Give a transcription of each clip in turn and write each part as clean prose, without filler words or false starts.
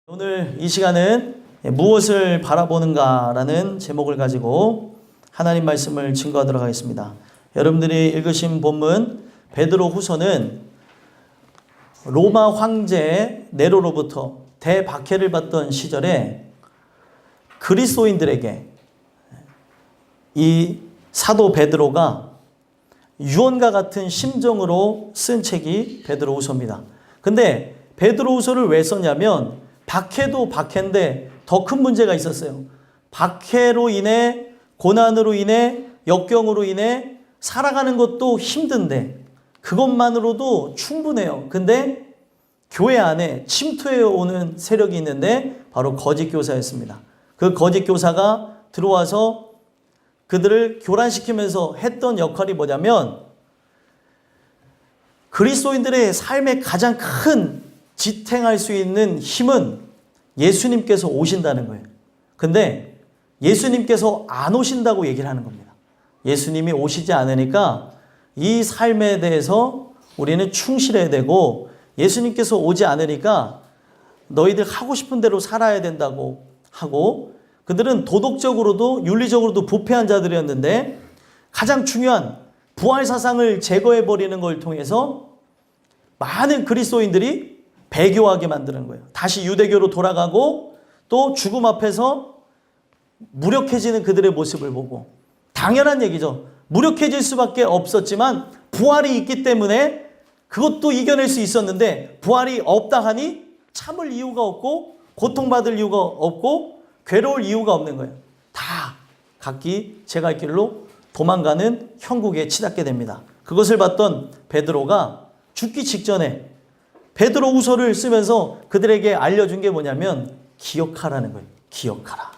오늘 이 시간은 무엇을 바라보는가라는 제목을 가지고 하나님 말씀을 증거하도록 하겠습니다. 여러분들이 읽으신 본문 베드로 후서는 로마 황제 네로로부터 대박해를 받던 시절에 그리스도인들에게 이 사도 베드로가 유언과 같은 심정으로 쓴 책이 베드로 후서입니다. 근데 베드로 후서를 왜 썼냐면 박해도 박해인데 더 큰 문제가 있었어요. 박해로 인해, 고난으로 인해, 역경으로 인해 살아가는 것도 힘든데 그것만으로도 충분해요. 근데 교회 안에 침투해 오는 세력이 있는데 바로 거짓 교사였습니다. 그 거짓 교사가 들어와서 그들을 교란시키면서 했던 역할이 뭐냐면 그리스도인들의 삶에 가장 큰 지탱할 수 있는 힘은 예수님께서 오신다는 거예요. 근데 예수님께서 안 오신다고 얘기를 하는 겁니다. 예수님이 오시지 않으니까 이 삶에 대해서 우리는 충실해야 되고 예수님께서 오지 않으니까 너희들 하고 싶은 대로 살아야 된다고 하고 그들은 도덕적으로도 윤리적으로도 부패한 자들이었는데 가장 중요한 부활 사상을 제거해버리는 걸 통해서 많은 그리스도인들이 배교하게 만드는 거예요. 다시 유대교로 돌아가고 또 죽음 앞에서 무력해지는 그들의 모습을 보고 당연한 얘기죠. 무력해질 수밖에 없었지만 부활이 있기 때문에 그것도 이겨낼 수 있었는데 부활이 없다 하니 참을 이유가 없고 고통받을 이유가 없고 괴로울 이유가 없는 거예요. 다 각기 제 갈 길로 도망가는 형국에 치닫게 됩니다. 그것을 봤던 베드로가 죽기 직전에 베드로 후서를 쓰면서 그들에게 알려준 게 뭐냐면 기억하라는 거예요. 기억하라.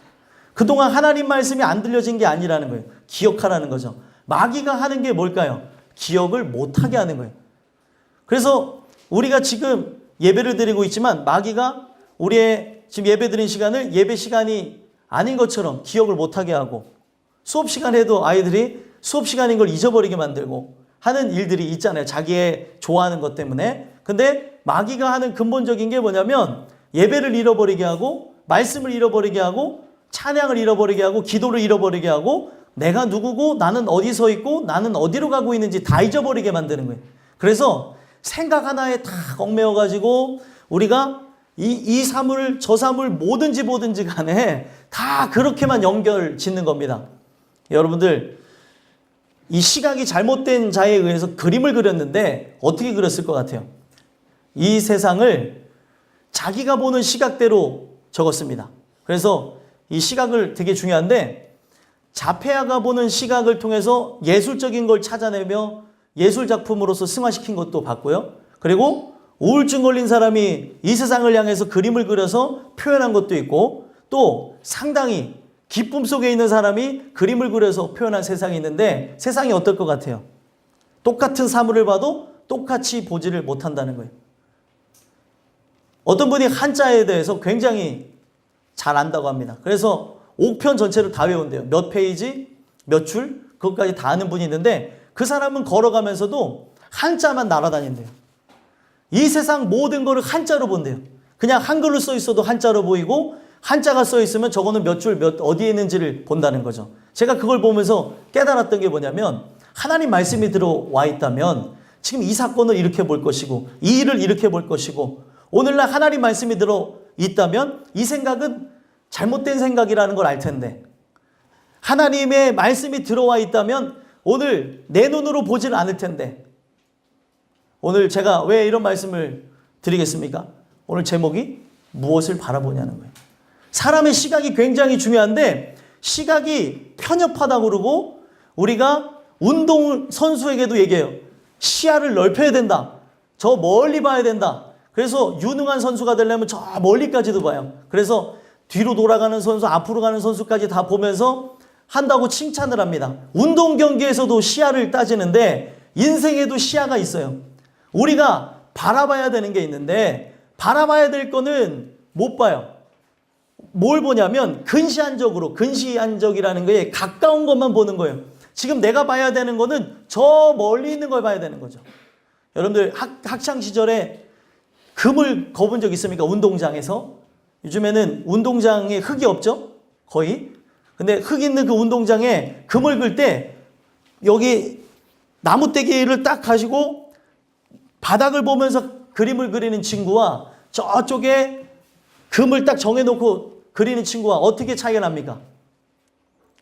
그동안 하나님 말씀이 안 들려진 게 아니라는 거예요. 기억하라는 거죠. 마귀가 하는 게 뭘까요? 기억을 못하게 하는 거예요. 그래서 우리가 지금 예배를 드리고 있지만 마귀가 우리의 지금 예배 드린 시간을 예배 시간이 아닌 것처럼 기억을 못하게 하고 수업 시간에도 아이들이 수업 시간인 걸 잊어버리게 만들고 하는 일들이 있잖아요. 자기의 좋아하는 것 때문에. 근데 마귀가 하는 근본적인 게 뭐냐면 예배를 잃어버리게 하고 말씀을 잃어버리게 하고 찬양을 잃어버리게 하고 기도를 잃어버리게 하고 내가 누구고 나는 어디서 있고 나는 어디로 가고 있는지 다 잊어버리게 만드는 거예요. 그래서 생각 하나에 다 얽매여가지고 우리가 이 사물 저 사물 뭐든지 간에 다 그렇게만 연결 짓는 겁니다. 여러분들 이 시각이 잘못된 자에 의해서 그림을 그렸는데 어떻게 그렸을 것 같아요? 이 세상을 자기가 보는 시각대로 적었습니다. 그래서 이 시각을 되게 중요한데 자폐아가 보는 시각을 통해서 예술적인 걸 찾아내며 예술 작품으로서 승화시킨 것도 봤고요. 그리고 우울증 걸린 사람이 이 세상을 향해서 그림을 그려서 표현한 것도 있고 또 상당히 기쁨 속에 있는 사람이 그림을 그려서 표현한 세상이 있는데 세상이 어떨 것 같아요? 똑같은 사물을 봐도 똑같이 보지를 못한다는 거예요. 어떤 분이 한자에 대해서 굉장히 잘 안다고 합니다. 그래서 옥편 전체를 다 외운대요. 몇 페이지, 몇 줄, 그것까지 다 아는 분이 있는데 그 사람은 걸어가면서도 한자만 날아다닌대요. 이 세상 모든 거를 한자로 본대요. 그냥 한글로 써 있어도 한자로 보이고 한자가 써 있으면 저거는 몇 줄, 어디에 있는지를 본다는 거죠. 제가 그걸 보면서 깨달았던 게 뭐냐면 하나님 말씀이 들어와 있다면 지금 이 사건을 이렇게 볼 것이고 이 일을 이렇게 볼 것이고 오늘날 하나님 말씀이 들어 있다면 이 생각은 잘못된 생각이라는 걸 알 텐데 하나님의 말씀이 들어와 있다면 오늘 내 눈으로 보지는 않을 텐데 오늘 제가 왜 이런 말씀을 드리겠습니까? 오늘 제목이 무엇을 바라보냐는 거예요. 사람의 시각이 굉장히 중요한데 시각이 편협하다고 그러고 우리가 운동 선수에게도 얘기해요. 시야를 넓혀야 된다. 저 멀리 봐야 된다. 그래서 유능한 선수가 되려면 저 멀리까지도 봐요. 그래서 뒤로 돌아가는 선수, 앞으로 가는 선수까지 다 보면서 한다고 칭찬을 합니다. 운동 경기에서도 시야를 따지는데 인생에도 시야가 있어요. 우리가 바라봐야 되는 게 있는데 바라봐야 될 거는 못 봐요. 뭘 보냐면 근시안적이라는 거에 가까운 것만 보는 거예요. 지금 내가 봐야 되는 거는 저 멀리 있는 걸 봐야 되는 거죠. 여러분들 학창 시절에 금을 거본 적 있습니까? 운동장에서 요즘에는 운동장에 흙이 없죠? 거의. 근데 흙 있는 그 운동장에 금을 긁을 때 여기 나무떼기를 딱 가지고 바닥을 보면서 그림을 그리는 친구와 저쪽에 금을 딱 정해놓고 그리는 친구와 어떻게 차이가 납니까?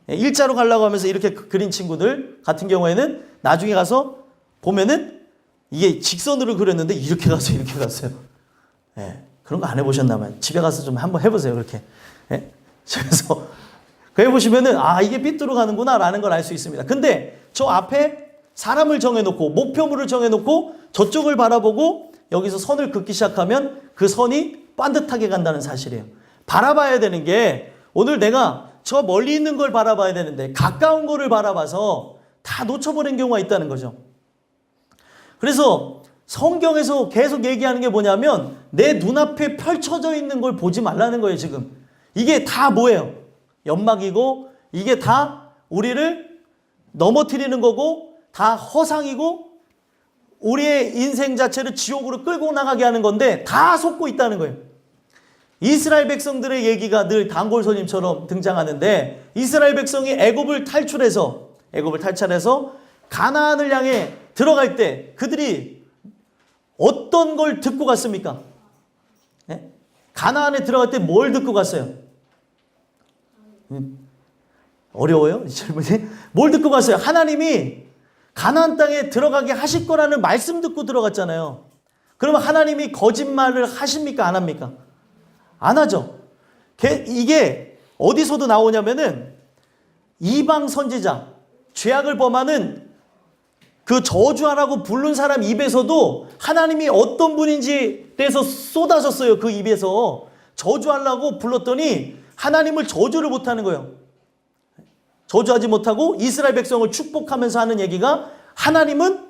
일자로 가려고 하면서 이렇게 그린 친구들 같은 경우에는 나중에 가서 보면은 이게 직선으로 그렸는데 이렇게 가서 이렇게 갔어요. 예, 그런 거 안 해보셨나 봐요. 집에 가서 좀 한번 해보세요. 그렇게. 예? 집에서 그 해보시면은 아 이게 삐뚤어 가는구나 라는 걸 알 수 있습니다. 근데 저 앞에 사람을 정해놓고 목표물을 정해놓고 저쪽을 바라보고 여기서 선을 긋기 시작하면 그 선이 반듯하게 간다는 사실이에요. 바라봐야 되는 게 오늘 내가 저 멀리 있는 걸 바라봐야 되는데 가까운 거를 바라봐서 다 놓쳐버린 경우가 있다는 거죠. 그래서 성경에서 계속 얘기하는 게 뭐냐면 내 눈앞에 펼쳐져 있는 걸 보지 말라는 거예요. 지금 이게 다 뭐예요? 연막이고 이게 다 우리를 넘어뜨리는 거고 다 허상이고 우리의 인생 자체를 지옥으로 끌고 나가게 하는 건데 다 속고 있다는 거예요. 이스라엘 백성들의 얘기가 늘 단골손님처럼 등장하는데 이스라엘 백성이 애굽을 탈출해서 가나안을 향해 들어갈 때 그들이 어떤 걸 듣고 갔습니까? 네? 가나안에 들어갈 때 뭘 듣고 갔어요? 어려워요? 이 질문이? 뭘 듣고 갔어요? 하나님이 가나안 땅에 들어가게 하실 거라는 말씀 듣고 들어갔잖아요. 그러면 하나님이 거짓말을 하십니까? 안 합니까? 안 하죠. 이게 어디서도 나오냐면은 이방 선지자, 죄악을 범하는 그 저주하라고 부른 사람 입에서도 하나님이 어떤 분인지 대해서 쏟아졌어요. 그 입에서 저주하려고 불렀더니 하나님을 저주를 못하는 거예요. 저주하지 못하고 이스라엘 백성을 축복하면서 하는 얘기가 하나님은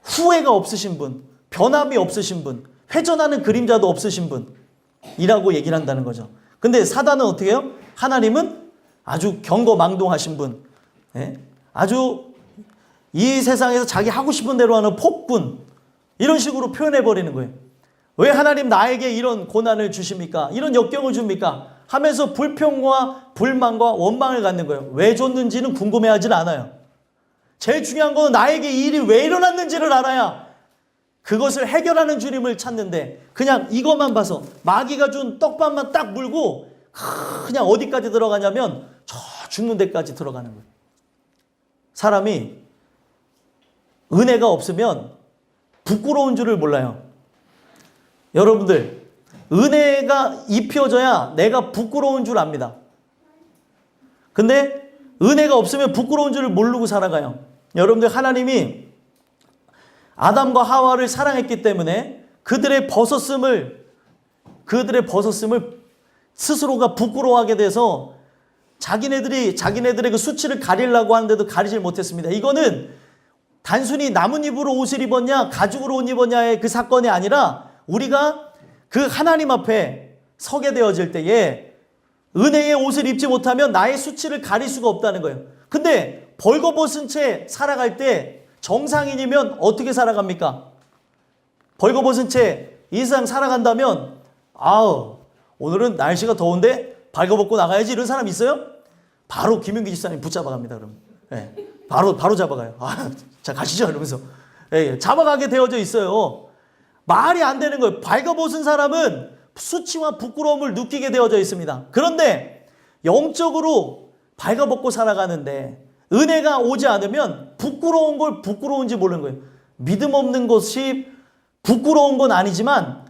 후회가 없으신 분, 변함이 없으신 분, 회전하는 그림자도 없으신 분이라고 얘기를 한다는 거죠. 근데 사단은 어떻게 해요? 하나님은 아주 경거망동하신 분, 아주 이 세상에서 자기 하고 싶은 대로 하는 폭군, 이런 식으로 표현해버리는 거예요. 왜 하나님 나에게 이런 고난을 주십니까? 이런 역경을 줍니까? 하면서 불평과 불만과 원망을 갖는 거예요. 왜 줬는지는 궁금해하진 않아요. 제일 중요한 건 나에게 이 일이 왜 일어났는지를 알아야 그것을 해결하는 주님을 찾는데 그냥 이것만 봐서 마귀가 준 떡밥만 딱 물고 그냥 어디까지 들어가냐면 저 죽는 데까지 들어가는 거예요. 사람이 은혜가 없으면 부끄러운 줄을 몰라요. 여러분들 은혜가 입혀져야 내가 부끄러운 줄 압니다. 근데 은혜가 없으면 부끄러운 줄을 모르고 살아가요. 여러분들 하나님이 아담과 하와를 사랑했기 때문에 그들의 벗었음을 스스로가 부끄러워하게 돼서 자기네들의 그 수치를 가리려고 하는데도 가리질 못했습니다. 이거는 단순히 나뭇잎으로 옷을 입었냐 가죽으로 옷 입었냐의 그 사건이 아니라 우리가 그 하나님 앞에 서게 되어질 때에 은혜의 옷을 입지 못하면 나의 수치를 가릴 수가 없다는 거예요. 근데 벌거벗은 채 살아갈 때 정상인이면 어떻게 살아갑니까? 벌거벗은 채 이 세상 살아간다면 아우 오늘은 날씨가 더운데 벌거벗고 나가야지 이런 사람 있어요? 바로 김윤기 집사님 붙잡아 갑니다. 그럼 바로 잡아가요. 자 가시죠 이러면서 잡아가게 되어져 있어요. 말이 안 되는 거예요. 벌거벗은 사람은 수치와 부끄러움을 느끼게 되어져 있습니다. 그런데 영적으로 벌거벗고 살아가는데 은혜가 오지 않으면 부끄러운 걸 부끄러운지 모르는 거예요. 믿음 없는 것이 부끄러운 건 아니지만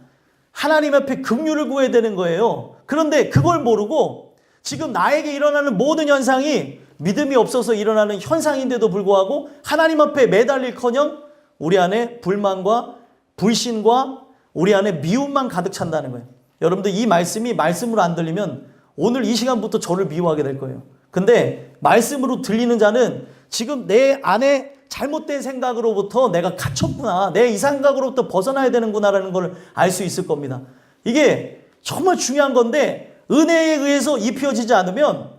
하나님 앞에 긍휼을 구해야 되는 거예요. 그런데 그걸 모르고 지금 나에게 일어나는 모든 현상이 믿음이 없어서 일어나는 현상인데도 불구하고 하나님 앞에 매달릴커녕 우리 안에 불만과 불신과 우리 안에 미움만 가득 찬다는 거예요. 여러분들 이 말씀이 말씀으로 안 들리면 오늘 이 시간부터 저를 미워하게 될 거예요. 근데 말씀으로 들리는 자는 지금 내 안에 잘못된 생각으로부터 내가 갇혔구나. 내 이 생각으로부터 벗어나야 되는구나라는 걸 알 수 있을 겁니다. 이게 정말 중요한 건데 은혜에 의해서 입혀지지 않으면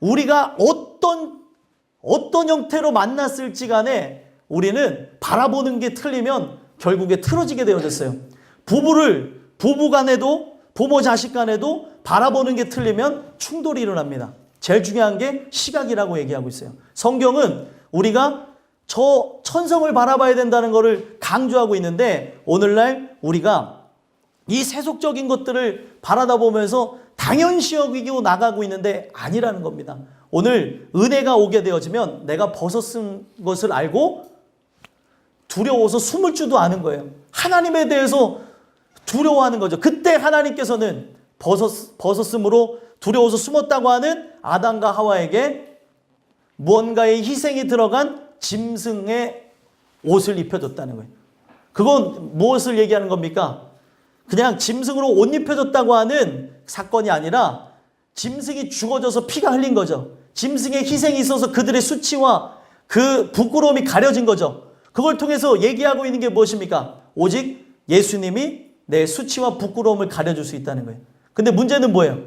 우리가 어떤 형태로 만났을지 간에 우리는 바라보는 게 틀리면 결국에 틀어지게 되어졌어요. 부부간에도 부모 자식 간에도 바라보는 게 틀리면 충돌이 일어납니다. 제일 중요한 게 시각이라고 얘기하고 있어요. 성경은 우리가 저 천성을 바라봐야 된다는 것을 강조하고 있는데, 오늘날 우리가 이 세속적인 것들을 바라다 보면서 당연시 여기고 나가고 있는데 아니라는 겁니다. 오늘 은혜가 오게 되어지면 내가 벗어쓴 것을 알고 두려워서 숨을 줄도 아는 거예요. 하나님에 대해서 두려워하는 거죠. 그때 하나님께서는 벗었으므로 두려워서 숨었다고 하는 아담과 하와에게 무언가의 희생이 들어간 짐승의 옷을 입혀줬다는 거예요. 그건 무엇을 얘기하는 겁니까? 그냥 짐승으로 옷 입혀줬다고 하는 사건이 아니라 짐승이 죽어져서 피가 흘린 거죠. 짐승의 희생이 있어서 그들의 수치와 그 부끄러움이 가려진 거죠. 그걸 통해서 얘기하고 있는 게 무엇입니까? 오직 예수님이 내 수치와 부끄러움을 가려줄 수 있다는 거예요. 근데 문제는 뭐예요?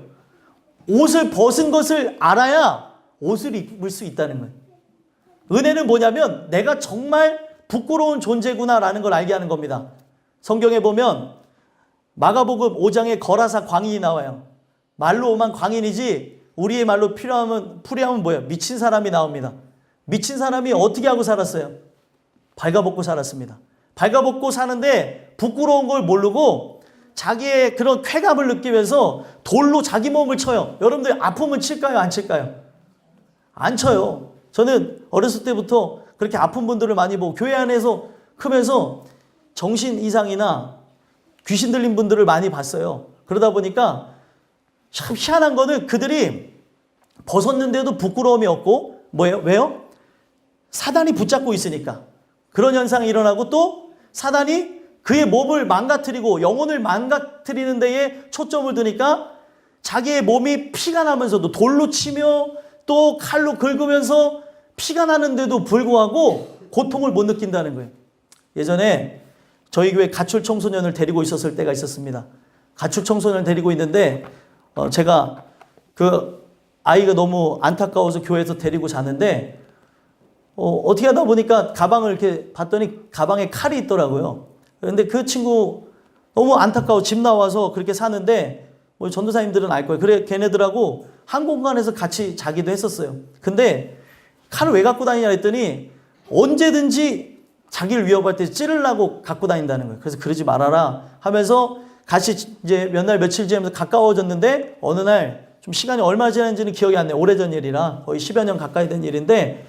옷을 벗은 것을 알아야 옷을 입을 수 있다는 거예요. 은혜는 뭐냐면 내가 정말 부끄러운 존재구나라는 걸 알게 하는 겁니다. 성경에 보면 마가복음 5장에 거라사 광인이 나와요. 말로 오만 광인이지 우리의 말로 풀이하면 뭐예요? 미친 사람이 나옵니다. 미친 사람이 어떻게 하고 살았어요? 발가벗고 살았습니다. 발가벗고 사는데 부끄러운 걸 모르고 자기의 그런 쾌감을 느끼면서 돌로 자기 몸을 쳐요. 여러분들 아프면 칠까요? 안 칠까요? 안 쳐요. 저는 어렸을 때부터 그렇게 아픈 분들을 많이 보고 교회 안에서 크면서 정신 이상이나 귀신 들린 분들을 많이 봤어요. 그러다 보니까 참 희한한 거는 그들이 벗었는데도 부끄러움이 없고 뭐예요? 왜요? 사단이 붙잡고 있으니까. 그런 현상이 일어나고 또 사단이 그의 몸을 망가뜨리고 영혼을 망가뜨리는 데에 초점을 두니까 자기의 몸이 피가 나면서도 돌로 치며 또 칼로 긁으면서 피가 나는데도 불구하고 고통을 못 느낀다는 거예요. 예전에 저희 교회 가출 청소년을 데리고 있었을 때가 있었습니다. 가출 청소년을 데리고 있는데 제가 그 아이가 너무 안타까워서 교회에서 데리고 자는데 어떻게 하다 보니까 가방을 이렇게 봤더니 가방에 칼이 있더라고요. 그런데 그 친구 너무 안타까워 집 나와서 그렇게 사는데 뭐 전도사님들은 알 거예요. 그래 걔네들하고 한 공간에서 같이 자기도 했었어요. 근데 칼을 왜 갖고 다니냐 했더니 언제든지 자기를 위협할 때 찌르려고 갖고 다닌다는 거예요. 그래서 그러지 말아라 하면서 같이 이제 몇 날 며칠 지나면서 가까워졌는데 어느 날 좀 시간이 얼마 지났는지는 기억이 안 나요. 오래전 일이라 거의 10여 년 가까이 된 일인데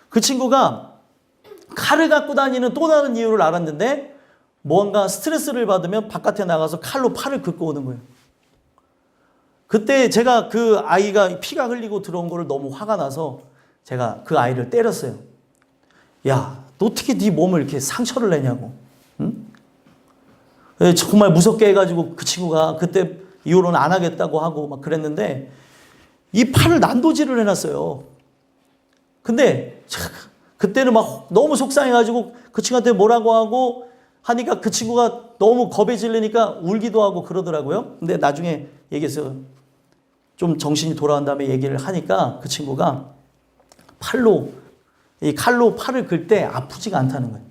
그 친구가 칼을 갖고 다니는 또 다른 이유를 알았는데 뭔가 스트레스를 받으면 바깥에 나가서 칼로 팔을 긁고 오는 거예요. 그때 제가 그 아이가 피가 흘리고 들어온 거를 너무 화가 나서 제가 그 아이를 때렸어요. 야, 너 어떻게 네 몸을 이렇게 상처를 내냐고. 응? 정말 무섭게 해가지고 그 친구가 그때 이후로는 안 하겠다고 하고 막 그랬는데 이 팔을 난도질을 해놨어요. 근데 그때는 막 너무 속상해가지고 그 친구한테 뭐라고 하고 하니까 그 친구가 너무 겁에 질리니까 울기도 하고 그러더라고요. 근데 나중에 얘기해서 좀 정신이 돌아온 다음에 얘기를 하니까 그 친구가 이 칼로 팔을 긁 때 아프지가 않다는 거예요.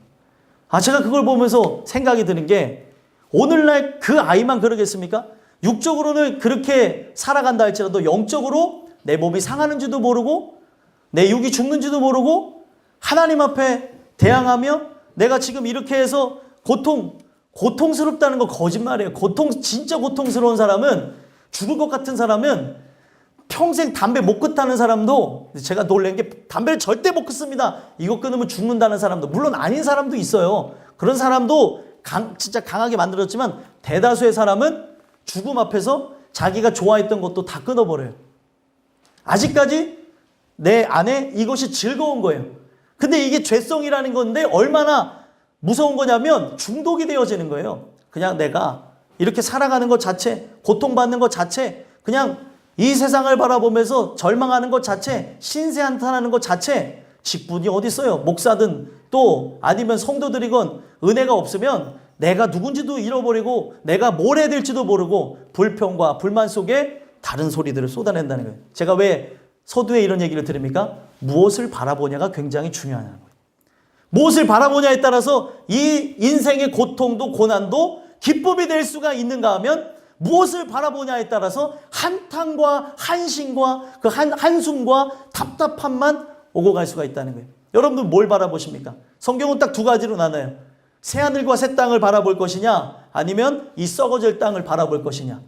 제가 그걸 보면서 생각이 드는 게 오늘날 그 아이만 그러겠습니까? 육적으로는 그렇게 살아간다 할지라도 영적으로 내 몸이 상하는지도 모르고 내 육이 죽는지도 모르고 하나님 앞에 대항하며 내가 지금 이렇게 해서 고통스럽다는 거 거짓말이에요. 진짜 고통스러운 사람은 죽을 것 같은 사람은 평생 담배 못 끊다는 사람도 제가 놀란 게 담배를 절대 못 끊습니다. 이거 끊으면 죽는다는 사람도 물론 아닌 사람도 있어요. 그런 사람도 진짜 강하게 만들었지만 대다수의 사람은 죽음 앞에서 자기가 좋아했던 것도 다 끊어버려요. 아직까지 내 안에 이것이 즐거운 거예요. 근데 이게 죄성이라는 건데 얼마나 무서운 거냐면 중독이 되어지는 거예요. 그냥 내가 이렇게 살아가는 것 자체, 고통받는 것 자체, 그냥 이 세상을 바라보면서 절망하는 것 자체, 신세한탄하는 것 자체, 직분이 어디 있어요? 목사든 또 아니면 성도들이건 은혜가 없으면 내가 누군지도 잃어버리고 내가 뭘 해야 될지도 모르고 불평과 불만 속에 다른 소리들을 쏟아낸다는 거예요. 제가 왜 서두에 이런 얘기를 드립니까? 무엇을 바라보냐가 굉장히 중요하다는 거예요. 무엇을 바라보냐에 따라서 이 인생의 고통도 고난도 기쁨이 될 수가 있는가 하면 무엇을 바라보냐에 따라서 한탄과 한심과 그 한숨과 답답함만 오고 갈 수가 있다는 거예요. 여러분들 뭘 바라보십니까? 성경은 딱 두 가지로 나눠요. 새하늘과 새 땅을 바라볼 것이냐, 아니면 이 썩어질 땅을 바라볼 것이냐.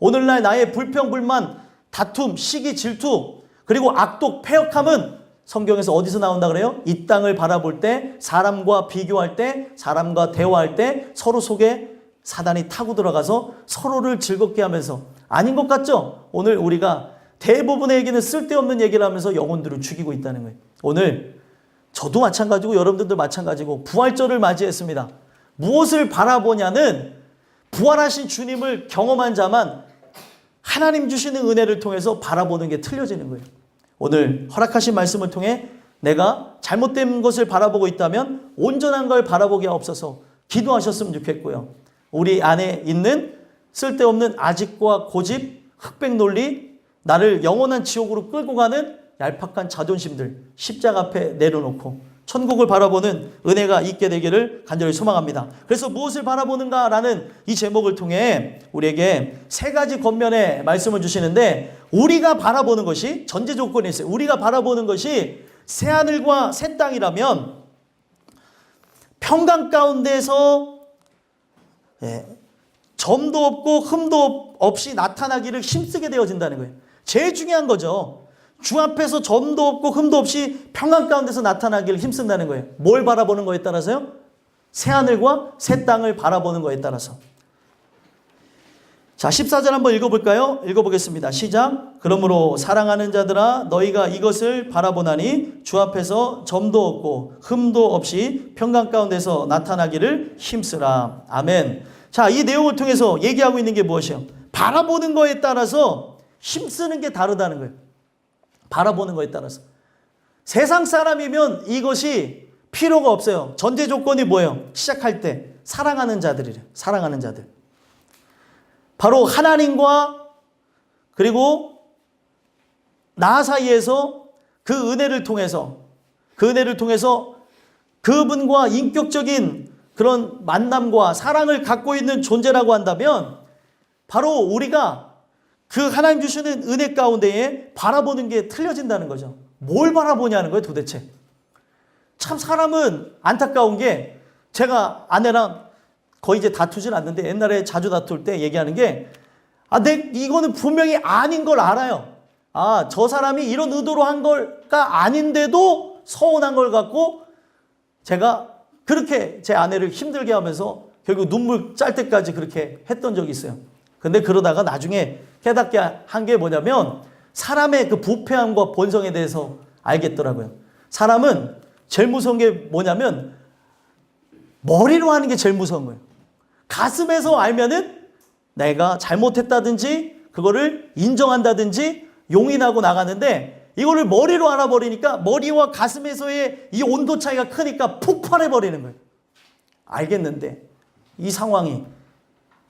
오늘날 나의 불평, 불만, 다툼, 시기, 질투, 그리고 악독, 패역함은 성경에서 어디서 나온다 그래요? 이 땅을 바라볼 때, 사람과 비교할 때, 사람과 대화할 때 서로 속에 사단이 타고 들어가서 서로를 즐겁게 하면서, 아닌 것 같죠? 오늘 우리가 대부분의 얘기는 쓸데없는 얘기를 하면서 영혼들을 죽이고 있다는 거예요. 오늘 저도 마찬가지고 여러분들도 마찬가지고 부활절을 맞이했습니다. 무엇을 바라보냐는 부활하신 주님을 경험한 자만 하나님 주시는 은혜를 통해서 바라보는 게 틀려지는 거예요. 오늘 허락하신 말씀을 통해 내가 잘못된 것을 바라보고 있다면 온전한 걸 바라보게 하옵소서 기도하셨으면 좋겠고요. 우리 안에 있는 쓸데없는 아집과 고집, 흑백 논리, 나를 영원한 지옥으로 끌고 가는 얄팍한 자존심들 십자가 앞에 내려놓고 천국을 바라보는 은혜가 있게 되기를 간절히 소망합니다. 그래서 무엇을 바라보는가라는 이 제목을 통해 우리에게 세 가지 겉면의 말씀을 주시는데, 우리가 바라보는 것이 전제 조건이 있어요. 우리가 바라보는 것이 새하늘과 새 땅이라면 평강 가운데서 점도 없고 흠도 없이 나타나기를 힘쓰게 되어진다는 거예요. 제일 중요한 거죠. 주 앞에서 점도 없고 흠도 없이 평강 가운데서 나타나기를 힘쓴다는 거예요. 뭘 바라보는 거에 따라서요? 새하늘과 새 땅을 바라보는 거에 따라서. 자, 14절 한번 읽어볼까요? 읽어보겠습니다. 시작. 그러므로 사랑하는 자들아, 너희가 이것을 바라보나니 주 앞에서 점도 없고 흠도 없이 평강 가운데서 나타나기를 힘쓰라. 아멘. 자, 이 내용을 통해서 얘기하고 있는 게 무엇이에요? 바라보는 거에 따라서 힘쓰는 게 다르다는 거예요. 바라보는 거에 따라서. 세상 사람이면 이것이 필요가 없어요. 전제 조건이 뭐예요? 시작할 때 사랑하는 자들이래요. 사랑하는 자들. 바로 하나님과 그리고 나 사이에서 그 은혜를 통해서 그분과 인격적인 그런 만남과 사랑을 갖고 있는 존재라고 한다면 바로 우리가 그 하나님 주시는 은혜 가운데에 바라보는 게 틀려진다는 거죠. 뭘 바라보냐는 거예요, 도대체. 참 사람은 안타까운 게, 제가 아내랑 거의 이제 다투진 않는데 옛날에 자주 다툴 때 얘기하는 게, 이거는 분명히 아닌 걸 알아요. 저 사람이 이런 의도로 한 걸까 아닌데도 서운한 걸 갖고 제가 그렇게 제 아내를 힘들게 하면서 결국 눈물 짤 때까지 그렇게 했던 적이 있어요. 근데 그러다가 나중에 깨닫게 한 게 뭐냐면, 사람의 그 부패함과 본성에 대해서 알겠더라고요. 사람은 제일 무서운 게 뭐냐면 머리로 하는 게 제일 무서운 거예요. 가슴에서 알면은 내가 잘못했다든지 그거를 인정한다든지 용인하고 나가는데, 이거를 머리로 알아버리니까 머리와 가슴에서의 이 온도 차이가 크니까 폭발해버리는 거예요. 알겠는데 이 상황이,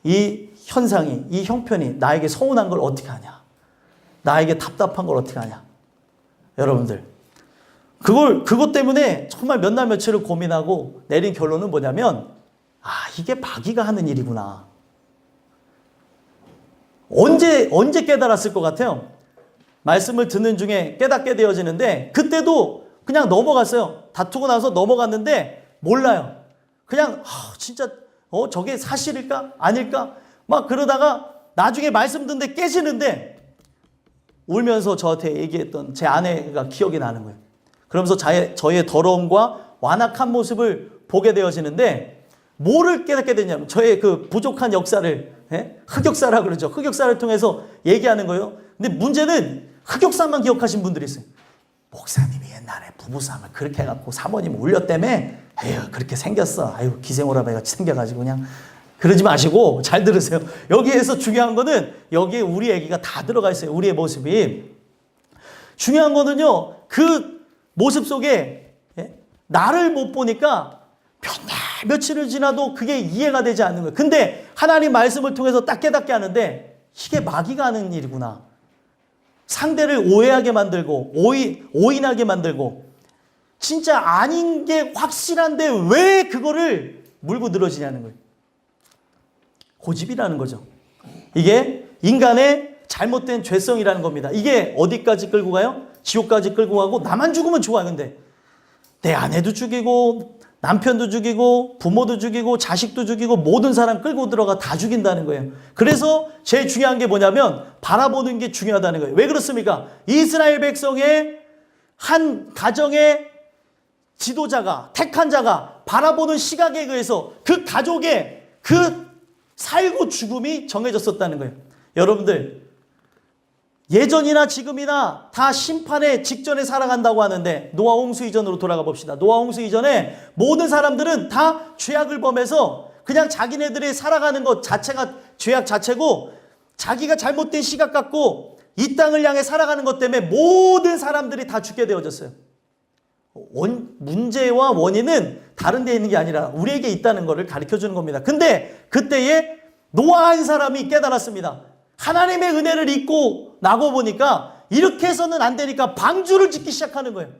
이 현상이, 이 형편이 나에게 서운한 걸 어떻게 하냐, 나에게 답답한 걸 어떻게 하냐. 여러분들, 그것 때문에 정말 몇 날 며칠을 고민하고 내린 결론은 뭐냐면, 이게 마귀가 하는 일이구나. 언제 깨달았을 것 같아요? 말씀을 듣는 중에 깨닫게 되어지는데, 그때도 그냥 넘어갔어요. 다투고 나서 넘어갔는데 몰라요. 그냥 진짜 저게 사실일까 아닐까 막 그러다가 나중에 말씀 듣는데 깨지는데, 울면서 저한테 얘기했던 제 아내가 기억이 나는 거예요. 그러면서 저의 더러움과 완악한 모습을 보게 되어지는데, 뭐를 깨닫게 되냐면 저의 그 부족한 역사를, 흑역사라 그러죠. 흑역사를 통해서 얘기하는 거예요. 근데 문제는 흑역사만 기억하신 분들이 있어요. 목사님이 옛날에 부부싸움을 그렇게 해갖고 사모님 울렸다며, 에휴 그렇게 생겼어, 아유 기생오라버니 같이 생겨가지고. 그냥 그러지 마시고 잘 들으세요. 여기에서 중요한 거는, 여기에 우리 얘기가 다 들어가 있어요. 우리의 모습이. 중요한 거는요, 그 모습 속에 나를 못 보니까 몇 날 며칠을 지나도 그게 이해가 되지 않는 거예요. 근데 하나님 말씀을 통해서 딱 깨닫게 하는데, 이게 마귀가 하는 일이구나. 상대를 오해하게 만들고 오인하게 만들고, 진짜 아닌 게 확실한데 왜 그거를 물고 늘어지냐는 거예요. 고집이라는 거죠. 이게 인간의 잘못된 죄성이라는 겁니다. 이게 어디까지 끌고 가요? 지옥까지 끌고 가고 나만 죽으면 좋아. 근데 내 아내도 죽이고 남편도 죽이고 부모도 죽이고 자식도 죽이고 모든 사람 끌고 들어가 다 죽인다는 거예요. 그래서 제일 중요한 게 뭐냐면 바라보는 게 중요하다는 거예요. 왜 그렇습니까? 이스라엘 백성의 한 가정의 지도자가 택한 자가 바라보는 시각에 의해서 그 가족의 그 살고 죽음이 정해졌었다는 거예요. 여러분들 예전이나 지금이나 다 심판의 직전에 살아간다고 하는데 노아 홍수 이전으로 돌아가 봅시다. 노아 홍수 이전에 모든 사람들은 다 죄악을 범해서 그냥 자기네들이 살아가는 것 자체가 죄악 자체고 자기가 잘못된 시각 갖고 이 땅을 향해 살아가는 것 때문에 모든 사람들이 다 죽게 되어졌어요. 문제와 원인은 다른 데 있는 게 아니라 우리에게 있다는 것을 가르쳐주는 겁니다. 근데 그때에 노아 한 사람이 깨달았습니다. 하나님의 은혜를 잊고 나고 보니까 이렇게 해서는 안 되니까 방주를 짓기 시작하는 거예요.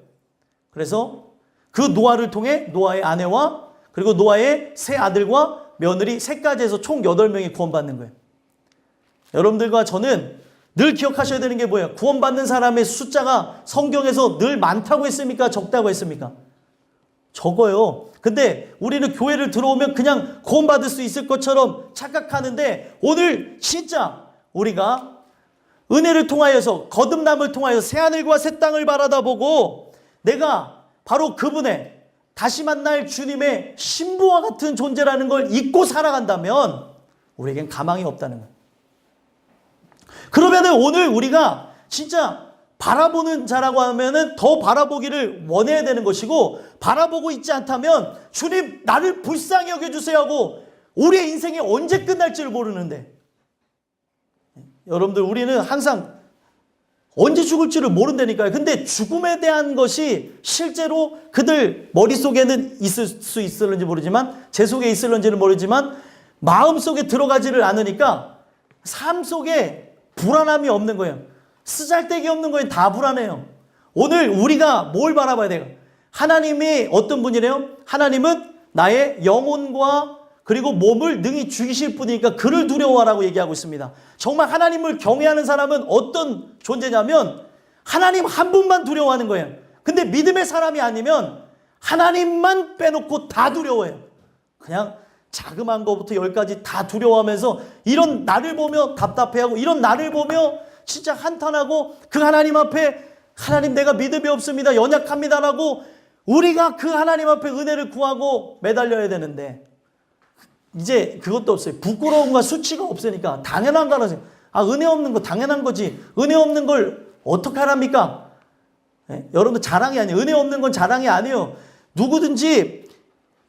그래서 그 노아를 통해 노아의 아내와 그리고 노아의 세 아들과 며느리 셋까지 해서 총 8명이 구원받는 거예요. 여러분들과 저는 늘 기억하셔야 되는 게 뭐예요? 구원받는 사람의 숫자가 성경에서 늘 많다고 했습니까? 적다고 했습니까? 적어요. 근데 우리는 교회를 들어오면 그냥 구원받을 수 있을 것처럼 착각하는데 오늘 진짜 우리가 은혜를 통하여서 거듭남을 통하여서 새하늘과 새 땅을 바라다보고 내가 바로 그분의 다시 만날 주님의 신부와 같은 존재라는 걸 잊고 살아간다면 우리에겐 가망이 없다는 거예요. 그러면은 오늘 우리가 진짜 바라보는 자라고 하면은 더 바라보기를 원해야 되는 것이고 바라보고 있지 않다면 주님 나를 불쌍히 여겨주세요 하고 우리의 인생이 언제 끝날지를 모르는데 여러분들 우리는 항상 언제 죽을지를 모른다니까요. 근데 죽음에 대한 것이 실제로 그들 머릿속에는 있을 수 있을는지 모르지만 제 속에 있을는지는 모르지만 마음속에 들어가지를 않으니까 삶 속에 불안함이 없는 거예요. 쓰잘데기 없는 거에 다 불안해요. 오늘 우리가 뭘 바라봐야 돼요? 하나님이 어떤 분이래요? 하나님은 나의 영혼과 그리고 몸을 능히 죽이실 분이니까 그를 두려워하라고 얘기하고 있습니다. 정말 하나님을 경외하는 사람은 어떤 존재냐면 하나님 한 분만 두려워하는 거예요. 근데 믿음의 사람이 아니면 하나님만 빼놓고 다 두려워해요. 그냥 자그마한 것부터 10가지 다 두려워하면서 이런 나를 보며 답답해하고 이런 나를 보며 진짜 한탄하고 그 하나님 앞에 하나님 내가 믿음이 없습니다. 연약합니다라고 우리가 그 하나님 앞에 은혜를 구하고 매달려야 되는데 이제 그것도 없어요. 부끄러움과 수치가 없으니까 당연한 거라서 은혜 없는 거 당연한 거지. 은혜 없는 걸 어떻게 하랍니까? 네? 여러분들 자랑이 아니에요. 은혜 없는 건 자랑이 아니에요. 누구든지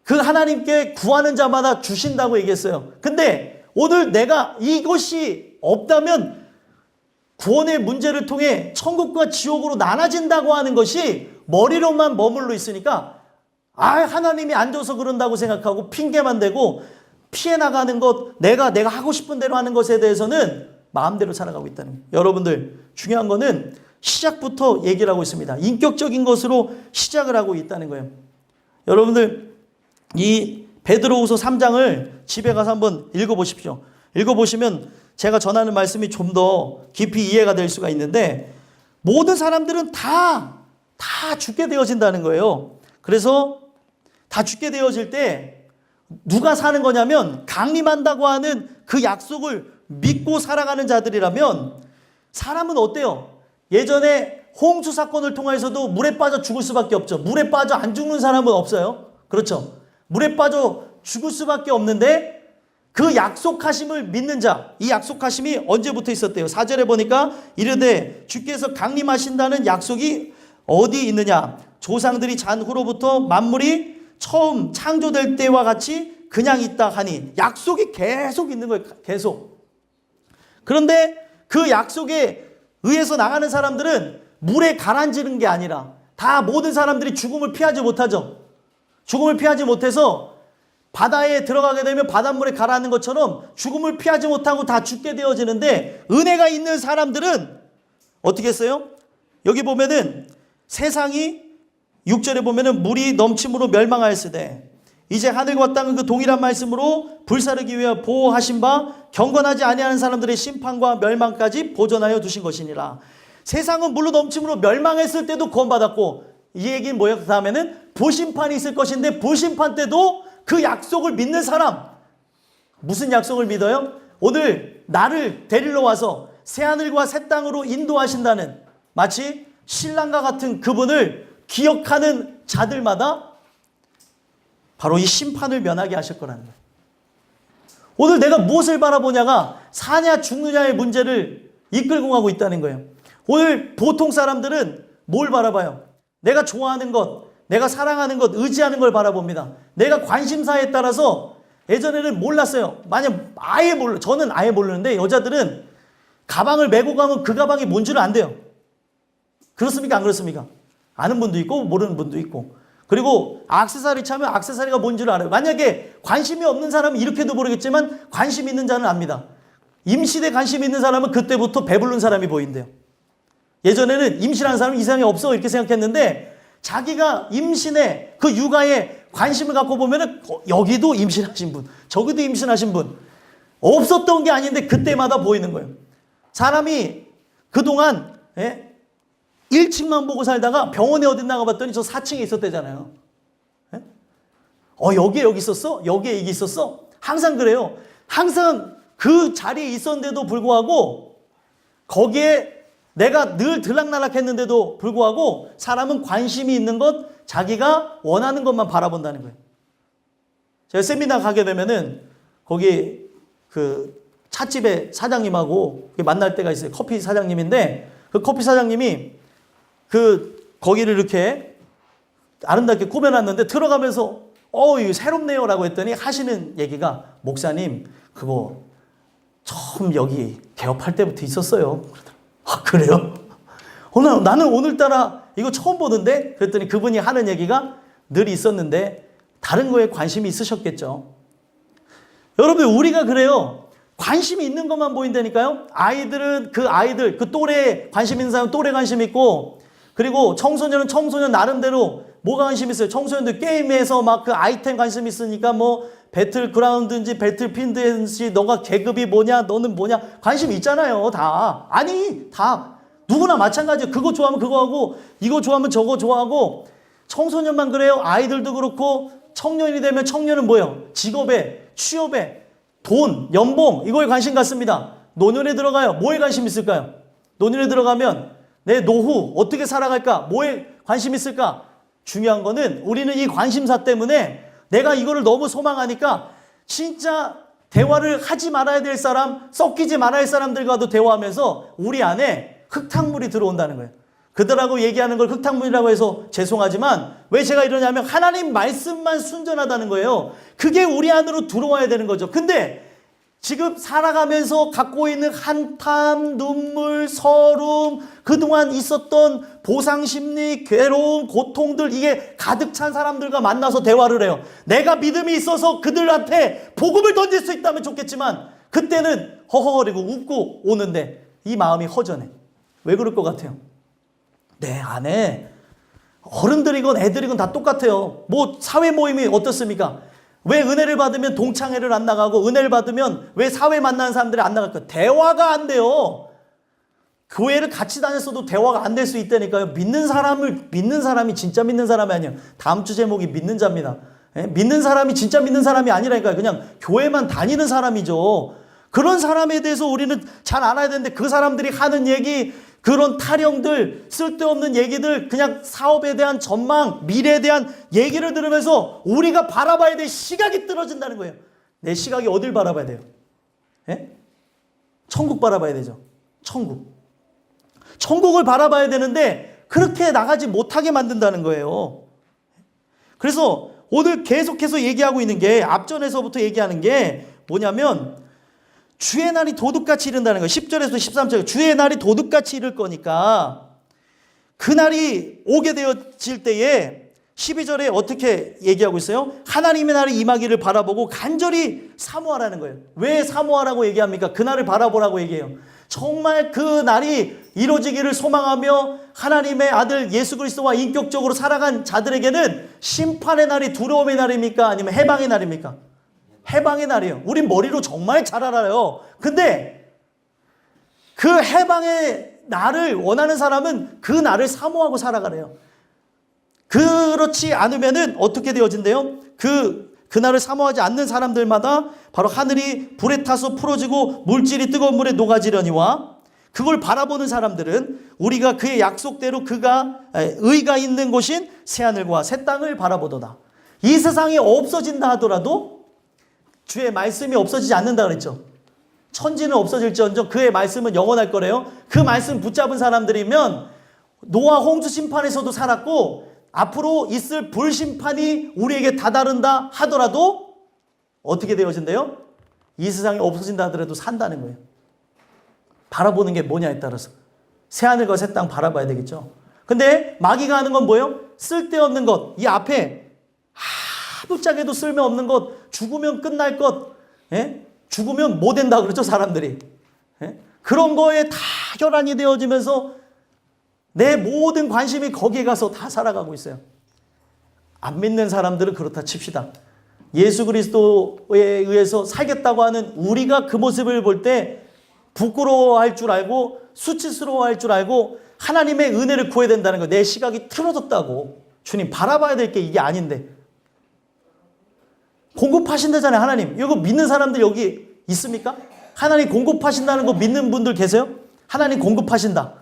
그 하나님께 구하는 자마다 주신다고 얘기했어요. 근데 오늘 내가 이것이 없다면 구원의 문제를 통해 천국과 지옥으로 나눠진다고 하는 것이 머리로만 머물러 있으니까 하나님이 안 줘서 그런다고 생각하고 핑계만 대고 피해 나가는 것, 내가 하고 싶은 대로 하는 것에 대해서는 마음대로 살아가고 있다는 거예요. 여러분들 중요한 거는 시작부터 얘기를 하고 있습니다. 인격적인 것으로 시작을 하고 있다는 거예요. 여러분들 이 베드로후서 3장을 집에 가서 한번 읽어보십시오. 읽어보시면 제가 전하는 말씀이 좀 더 깊이 이해가 될 수가 있는데 모든 사람들은 다 죽게 되어진다는 거예요. 그래서 다 죽게 되어질 때 누가 사는 거냐면 강림한다고 하는 그 약속을 믿고 살아가는 자들이라면 사람은 어때요? 예전에 홍수 사건을 통해서도 물에 빠져 죽을 수밖에 없죠. 물에 빠져 안 죽는 사람은 없어요. 그렇죠. 물에 빠져 죽을 수밖에 없는데 그 약속하심을 믿는 자, 이 약속하심이 언제부터 있었대요? 4절에 보니까 이르되 주께서 강림하신다는 약속이 어디 있느냐? 조상들이 잔 후로부터 만물이 처음 창조될 때와 같이 그냥 있다 하니 약속이 계속 있는 거예요. 계속. 그런데 그 약속에 의해서 나가는 사람들은 물에 가라앉는 게 아니라 다 모든 사람들이 죽음을 피하지 못하죠. 죽음을 피하지 못해서 바다에 들어가게 되면 바닷물에 가라앉는 것처럼 죽음을 피하지 못하고 다 죽게 되어지는데 은혜가 있는 사람들은 어떻게 했어요? 여기 보면은 세상이 6절에 보면은 물이 넘침으로 멸망하였으되 이제 하늘과 땅은 그 동일한 말씀으로 불사르기 위하여 보호하신 바 경건하지 아니하는 사람들의 심판과 멸망까지 보존하여 두신 것이니라. 세상은 물로 넘침으로 멸망했을 때도 구원받았고, 이 얘기는 뭐예요? 그 다음에는 부심판이 있을 것인데, 부심판 때도 그 약속을 믿는 사람, 무슨 약속을 믿어요? 오늘 나를 데리러 와서 새하늘과 새 땅으로 인도하신다는, 마치 신랑과 같은 그분을 기억하는 자들마다 바로 이 심판을 면하게 하실 거라는 거예요. 오늘 내가 무엇을 바라보냐가 사냐 죽느냐의 문제를 이끌고 가고 있다는 거예요. 오늘 보통 사람들은 뭘 바라봐요? 내가 좋아하는 것, 내가 사랑하는 것, 의지하는 걸 바라봅니다. 내가 관심사에 따라서, 예전에는 몰랐어요. 만약 아예 몰라, 저는 아예 모르는데 여자들은 가방을 메고 가면 그 가방이 뭔지를 안 돼요. 그렇습니까? 안 그렇습니까? 아는 분도 있고 모르는 분도 있고. 그리고 액세서리 차면 액세서리가 뭔지를 알아요. 만약에 관심이 없는 사람은 이렇게도 모르겠지만 관심 있는 자는 압니다. 임신에 관심 있는 사람은 그때부터 배부른 사람이 보인대요. 예전에는 임신한 사람은 이상이 없어 이렇게 생각했는데, 자기가 임신에, 그 육아에 관심을 갖고 보면은 여기도 임신하신 분, 저기도 임신하신 분, 없었던 게 아닌데 그때마다 보이는 거예요. 사람이 그동안 1층만 보고 살다가 병원에 어디 나가봤더니 저 4층에 있었대잖아요. 여기에 여기 있었어? 여기에 이게 있었어? 항상 그래요. 항상 그 자리에 있었는데도 불구하고, 거기에 내가 늘 들락날락 했는데도 불구하고 사람은 관심이 있는 것, 자기가 원하는 것만 바라본다는 거예요. 제가 세미나 가게 되면은 거기 그 찻집의 사장님하고 만날 때가 있어요. 커피 사장님인데, 그 커피 사장님이 그 거기를 이렇게 아름답게 꾸며놨는데 들어가면서 이거 새롭네요 라고 했더니 하시는 얘기가, 목사님 그거 처음 여기 개업할 때부터 있었어요. 아, 그래요? 나는 오늘따라 이거 처음 보는데? 그랬더니 그분이 하는 얘기가, 늘 있었는데 다른 거에 관심이 있으셨겠죠. 여러분, 우리가 그래요. 관심이 있는 것만 보인다니까요. 아이들은 그 또래에 관심 있는 사람은 또래 관심 있고, 그리고 청소년은 청소년 나름대로 뭐가 관심 있어요? 청소년들 게임에서 막 그 아이템 관심 있으니까 뭐 배틀그라운드인지 배틀필드인지, 너가 계급이 뭐냐, 너는 뭐냐, 관심 있잖아요. 다. 아니, 다. 누구나 마찬가지예요. 그거 좋아하면 그거 하고, 이거 좋아하면 저거 좋아하고. 청소년만 그래요. 아이들도 그렇고. 청년이 되면 청년은 뭐예요? 직업에, 취업에, 돈, 연봉, 이거에 관심 갖습니다. 노년에 들어가요. 뭐에 관심 있을까요? 노년에 들어가면 내 노후 어떻게 살아갈까? 뭐에 관심 있을까? 중요한 거는, 우리는 이 관심사 때문에 내가 이거를 너무 소망하니까 진짜 대화를 하지 말아야 될 사람, 섞이지 말아야 할 사람들과도 대화하면서 우리 안에 흙탕물이 들어온다는 거예요. 그들하고 얘기하는 걸 흙탕물이라고 해서 죄송하지만, 왜 제가 이러냐면 하나님 말씀만 순전하다는 거예요. 그게 우리 안으로 들어와야 되는 거죠. 근데 지금 살아가면서 갖고 있는 한탄, 눈물, 서름, 그동안 있었던 보상심리, 괴로움, 고통들, 이게 가득 찬 사람들과 만나서 대화를 해요. 내가 믿음이 있어서 그들한테 복음을 던질 수 있다면 좋겠지만, 그때는 허허거리고 웃고 오는데 이 마음이 허전해. 왜 그럴 것 같아요? 내 안에 어른들이건 애들이건 다 똑같아요. 뭐 사회 모임이 어떻습니까? 왜 은혜를 받으면 동창회를 안 나가고, 은혜를 받으면 왜 사회 만나는 사람들이 안 나갈까? 대화가 안 돼요. 교회를 같이 다녔어도 대화가 안 될 수 있다니까요. 믿는 사람이 진짜 믿는 사람이 아니에요. 다음 주 제목이 믿는 자입니다. 믿는 사람이 진짜 믿는 사람이 아니라니까요. 그냥 교회만 다니는 사람이죠. 그런 사람에 대해서 우리는 잘 알아야 되는데, 그 사람들이 하는 얘기, 그런 타령들, 쓸데없는 얘기들, 그냥 사업에 대한 전망, 미래에 대한 얘기를 들으면서 우리가 바라봐야 될 시각이 떨어진다는 거예요. 내 시각이 어딜 바라봐야 돼요? 천국 바라봐야 되죠. 천국을 바라봐야 되는데 그렇게 나가지 못하게 만든다는 거예요. 그래서 오늘 계속해서 얘기하고 있는 게, 앞전에서부터 얘기하는 게 뭐냐면, 주의 날이 도둑같이 이른다는 거예요. 10절에서 13절. 주의 날이 도둑같이 이를 거니까, 그 날이 오게 되어질 때에 12절에 어떻게 얘기하고 있어요? 하나님의 날이 임하기를 바라보고 간절히 사모하라는 거예요. 왜 사모하라고 얘기합니까? 그 날을 바라보라고 얘기해요. 정말 그 날이 이루어지기를 소망하며 하나님의 아들 예수 그리스도와 인격적으로 살아간 자들에게는 심판의 날이 두려움의 날입니까? 아니면 해방의 날입니까? 해방의 날이에요. 우린 머리로 정말 잘 알아요. 근데 그 해방의 날을 원하는 사람은 그 날을 사모하고 살아가래요. 그렇지 않으면은 어떻게 되어진대요? 그날을 사모하지 않는 사람들마다 바로 하늘이 불에 타서 풀어지고 물질이 뜨거운 물에 녹아지려니와, 그걸 바라보는 사람들은 우리가 그의 약속대로 그가 의가 있는 곳인 새하늘과 새 땅을 바라보도다. 이 세상이 없어진다 하더라도 주의 말씀이 없어지지 않는다 그랬죠. 천지는 없어질지언정 그의 말씀은 영원할 거래요. 그 말씀 붙잡은 사람들이면 노아 홍수 심판에서도 살았고 앞으로 있을 불심판이 우리에게 다다른다 하더라도 어떻게 되어진대요? 이 세상이 없어진다 하더라도 산다는 거예요. 바라보는 게 뭐냐에 따라서 새하늘과 새 땅 바라봐야 되겠죠. 근데 마귀가 하는 건 뭐예요? 쓸데없는 것, 이 앞에 아무짝에도 쓸모없는 것, 죽으면 끝날 것, 죽으면 뭐 된다 그러죠 사람들이. 그런 거에 다 혈안이 되어지면서 내 모든 관심이 거기에 가서 다 살아가고 있어요. 안 믿는 사람들은 그렇다 칩시다. 예수 그리스도에 의해서 살겠다고 하는 우리가 그 모습을 볼 때 부끄러워할 줄 알고 수치스러워할 줄 알고 하나님의 은혜를 구해야 된다는 거예요. 내 시각이 틀어졌다고. 주님 바라봐야 될 게 이게 아닌데. 공급하신다잖아요 하나님. 이거 믿는 사람들 여기 있습니까? 하나님 공급하신다는 거 믿는 분들 계세요? 하나님 공급하신다.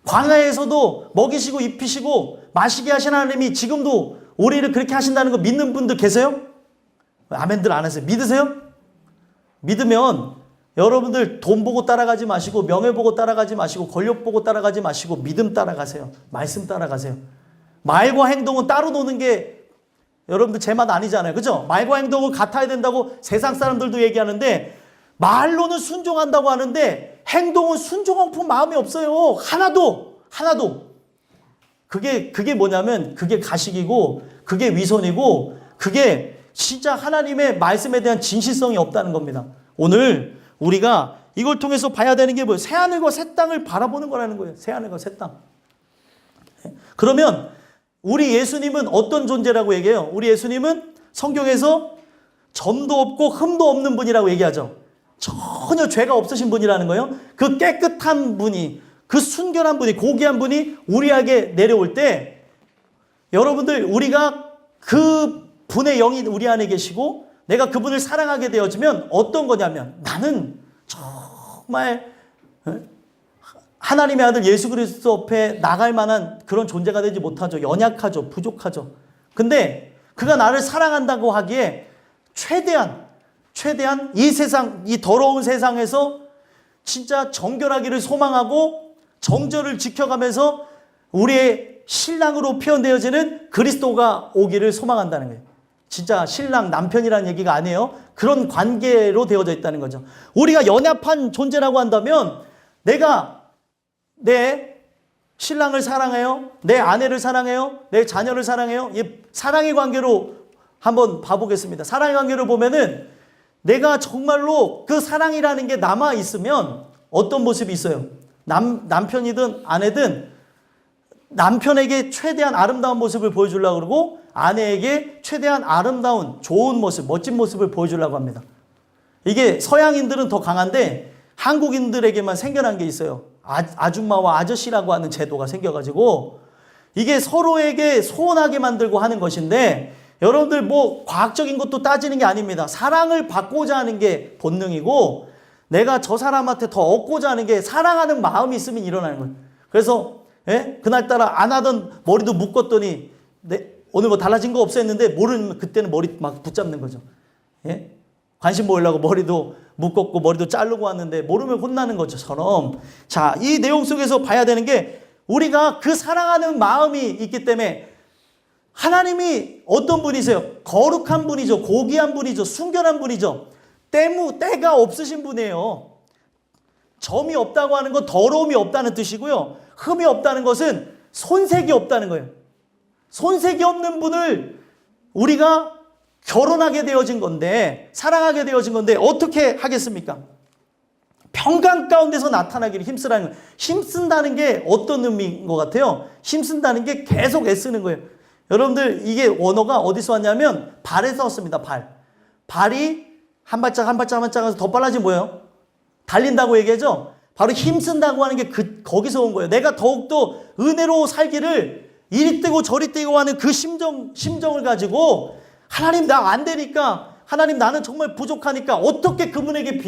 광야에서도 먹이시고 입히시고 마시게 하신 하나님이 지금도 우리를 그렇게 하신다는 거 믿는 분들 계세요? 아멘들 안 하세요? 믿으세요? 믿으면 여러분들 돈 보고 따라가지 마시고 명예 보고 따라가지 마시고 권력 보고 따라가지 마시고 믿음 따라가세요. 말씀 따라가세요. 말과 행동은 따로 노는 게 여러분들 제 맛 아니잖아요. 그죠? 말과 행동은 같아야 된다고 세상 사람들도 얘기하는데 말로는 순종한다고 하는데 행동은 순종하고 마음이 없어요. 하나도. 그게 뭐냐면 그게 가식이고 그게 위선이고 그게 진짜 하나님의 말씀에 대한 진실성이 없다는 겁니다. 오늘 우리가 이걸 통해서 봐야 되는 게 뭐예요? 새하늘과 새 땅을 바라보는 거라는 거예요. 새하늘과 새 땅. 그러면 우리 예수님은 어떤 존재라고 얘기해요? 우리 예수님은 성경에서 점도 없고 흠도 없는 분이라고 얘기하죠. 전혀 죄가 없으신 분이라는 거예요. 그 깨끗한 분이, 그 순결한 분이, 고귀한 분이 우리에게 내려올 때 여러분들 우리가 그 분의 영이 우리 안에 계시고 내가 그분을 사랑하게 되어지면 어떤 거냐면 나는 정말 하나님의 아들 예수 그리스도 앞에 나갈 만한 그런 존재가 되지 못하죠. 연약하죠. 부족하죠. 근데 그가 나를 사랑한다고 하기에 최대한 이 세상, 이 더러운 세상에서 진짜 정결하기를 소망하고 정절을 지켜가면서 우리의 신랑으로 표현되어지는 그리스도가 오기를 소망한다는 거예요. 진짜 신랑, 남편이라는 얘기가 아니에요. 그런 관계로 되어져 있다는 거죠. 우리가 연약한 존재라고 한다면 내가 내 신랑을 사랑해요. 내 아내를 사랑해요. 내 자녀를 사랑해요. 이 사랑의 관계로 한번 봐보겠습니다. 사랑의 관계를 보면은 내가 정말로 그 사랑이라는 게 남아 있으면 어떤 모습이 있어요? 남편이든 아내든 남편에게 최대한 아름다운 모습을 보여주려고 그러고 아내에게 최대한 아름다운 좋은 모습, 멋진 모습을 보여주려고 합니다. 이게 서양인들은 더 강한데 한국인들에게만 생겨난 게 있어요. 아줌마와 아저씨라고 하는 제도가 생겨가지고 이게 서로에게 소원하게 만들고 하는 것인데 여러분들 뭐 과학적인 것도 따지는 게 아닙니다. 사랑을 받고자 하는 게 본능이고 내가 저 사람한테 더 얻고자 하는 게 사랑하는 마음이 있으면 일어나는 거예요. 그래서 그날따라 안 하던 머리도 묶었더니 오늘 뭐 달라진 거 없어 했는데 모르면 그때는 머리 막 붙잡는 거죠. 관심 모으려고 머리도 묶었고 머리도 자르고 왔는데 모르면 혼나는 것처럼 자, 이 내용 속에서 봐야 되는 게 우리가 그 사랑하는 마음이 있기 때문에 하나님이 어떤 분이세요? 거룩한 분이죠. 고귀한 분이죠. 순결한 분이죠. 때가 없으신 분이에요. 점이 없다고 하는 건 더러움이 없다는 뜻이고요. 흠이 없다는 것은 손색이 없다는 거예요. 손색이 없는 분을 우리가 결혼하게 되어진 건데 사랑하게 되어진 건데 어떻게 하겠습니까? 평강 가운데서 나타나기를 힘쓰라는 거예요. 힘쓴다는 게 어떤 의미인 것 같아요? 힘쓴다는 게 계속 애쓰는 거예요. 여러분들 이게 원어가 어디서 왔냐면 발에서 왔습니다. 발이 한 발짝 한 발짝 한 발짝 하면서 더 빨라지면 뭐예요? 달린다고 얘기하죠? 바로 힘쓴다고 하는 게 거기서 온 거예요. 내가 더욱더 은혜로 살기를 이리 뛰고 저리 뛰고 하는 그 심정을 가지고 하나님 나 안 되니까 하나님 나는 정말 부족하니까 어떻게 그분에게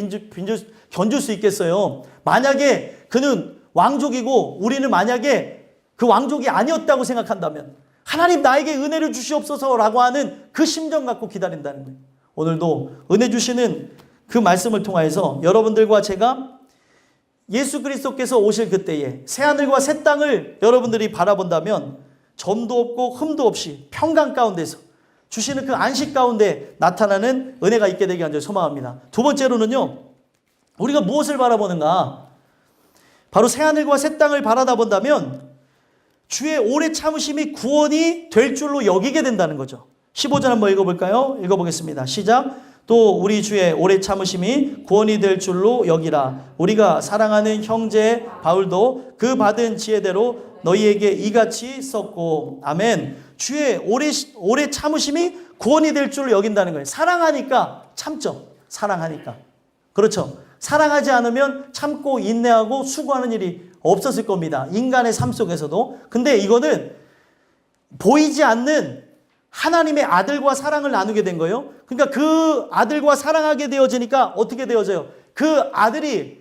견줄 수 있겠어요? 만약에 그는 왕족이고 우리는 만약에 그 왕족이 아니었다고 생각한다면 하나님 나에게 은혜를 주시옵소서라고 하는 그 심정 갖고 기다린다는 거예요. 오늘도 은혜 주시는 그 말씀을 통하여서 여러분들과 제가 예수 그리스도께서 오실 그때에 새하늘과 새 땅을 여러분들이 바라본다면 점도 없고 흠도 없이 평강 가운데서 주시는 그 안식 가운데 나타나는 은혜가 있게 되기 간절히 소망합니다. 두 번째로는요, 우리가 무엇을 바라보는가? 바로 새하늘과 새 땅을 바라다 본다면 주의 오래 참으심이 구원이 될 줄로 여기게 된다는 거죠. 15절 한번 읽어볼까요? 읽어보겠습니다. 시작. 또 우리 주의 오래 참으심이 구원이 될 줄로 여기라. 우리가 사랑하는 형제 바울도 그 받은 지혜대로 너희에게 이같이 썼고. 아멘. 주의 오래 참으심이 구원이 될 줄로 여긴다는 거예요. 사랑하니까 참죠. 사랑하니까. 그렇죠. 사랑하지 않으면 참고 인내하고 수고하는 일이 없었을 겁니다. 인간의 삶 속에서도. 근데 이거는 보이지 않는 하나님의 아들과 사랑을 나누게 된 거예요. 그러니까 그 아들과 사랑하게 되어지니까 어떻게 되어져요? 그 아들이,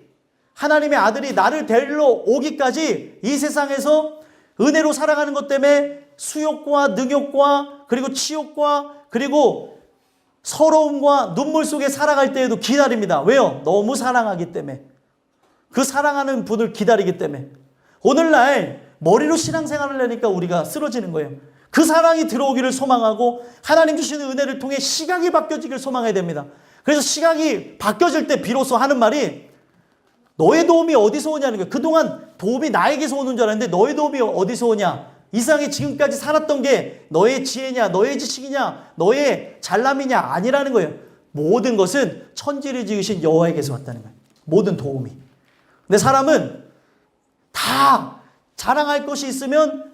하나님의 아들이 나를 데리러 오기까지 이 세상에서 은혜로 살아가는 것 때문에 수욕과 능욕과 그리고 치욕과 그리고 서러움과 눈물 속에 살아갈 때에도 기다립니다. 왜요? 너무 사랑하기 때문에. 그 사랑하는 분을 기다리기 때문에. 오늘날 머리로 신앙생활을 하니까 우리가 쓰러지는 거예요. 그 사랑이 들어오기를 소망하고 하나님 주시는 은혜를 통해 시각이 바뀌어지기를 소망해야 됩니다. 그래서 시각이 바뀌어질 때 비로소 하는 말이 너의 도움이 어디서 오냐는 거예요. 그동안 도움이 나에게서 오는 줄 알았는데 너의 도움이 어디서 오냐? 이 세상에 지금까지 살았던 게 너의 지혜냐, 너의 지식이냐, 너의 잘남이냐 아니라는 거예요. 모든 것은 천지를 지으신 여호와에게서 왔다는 거예요. 모든 도움이. 근데 사람은 다 자랑할 것이 있으면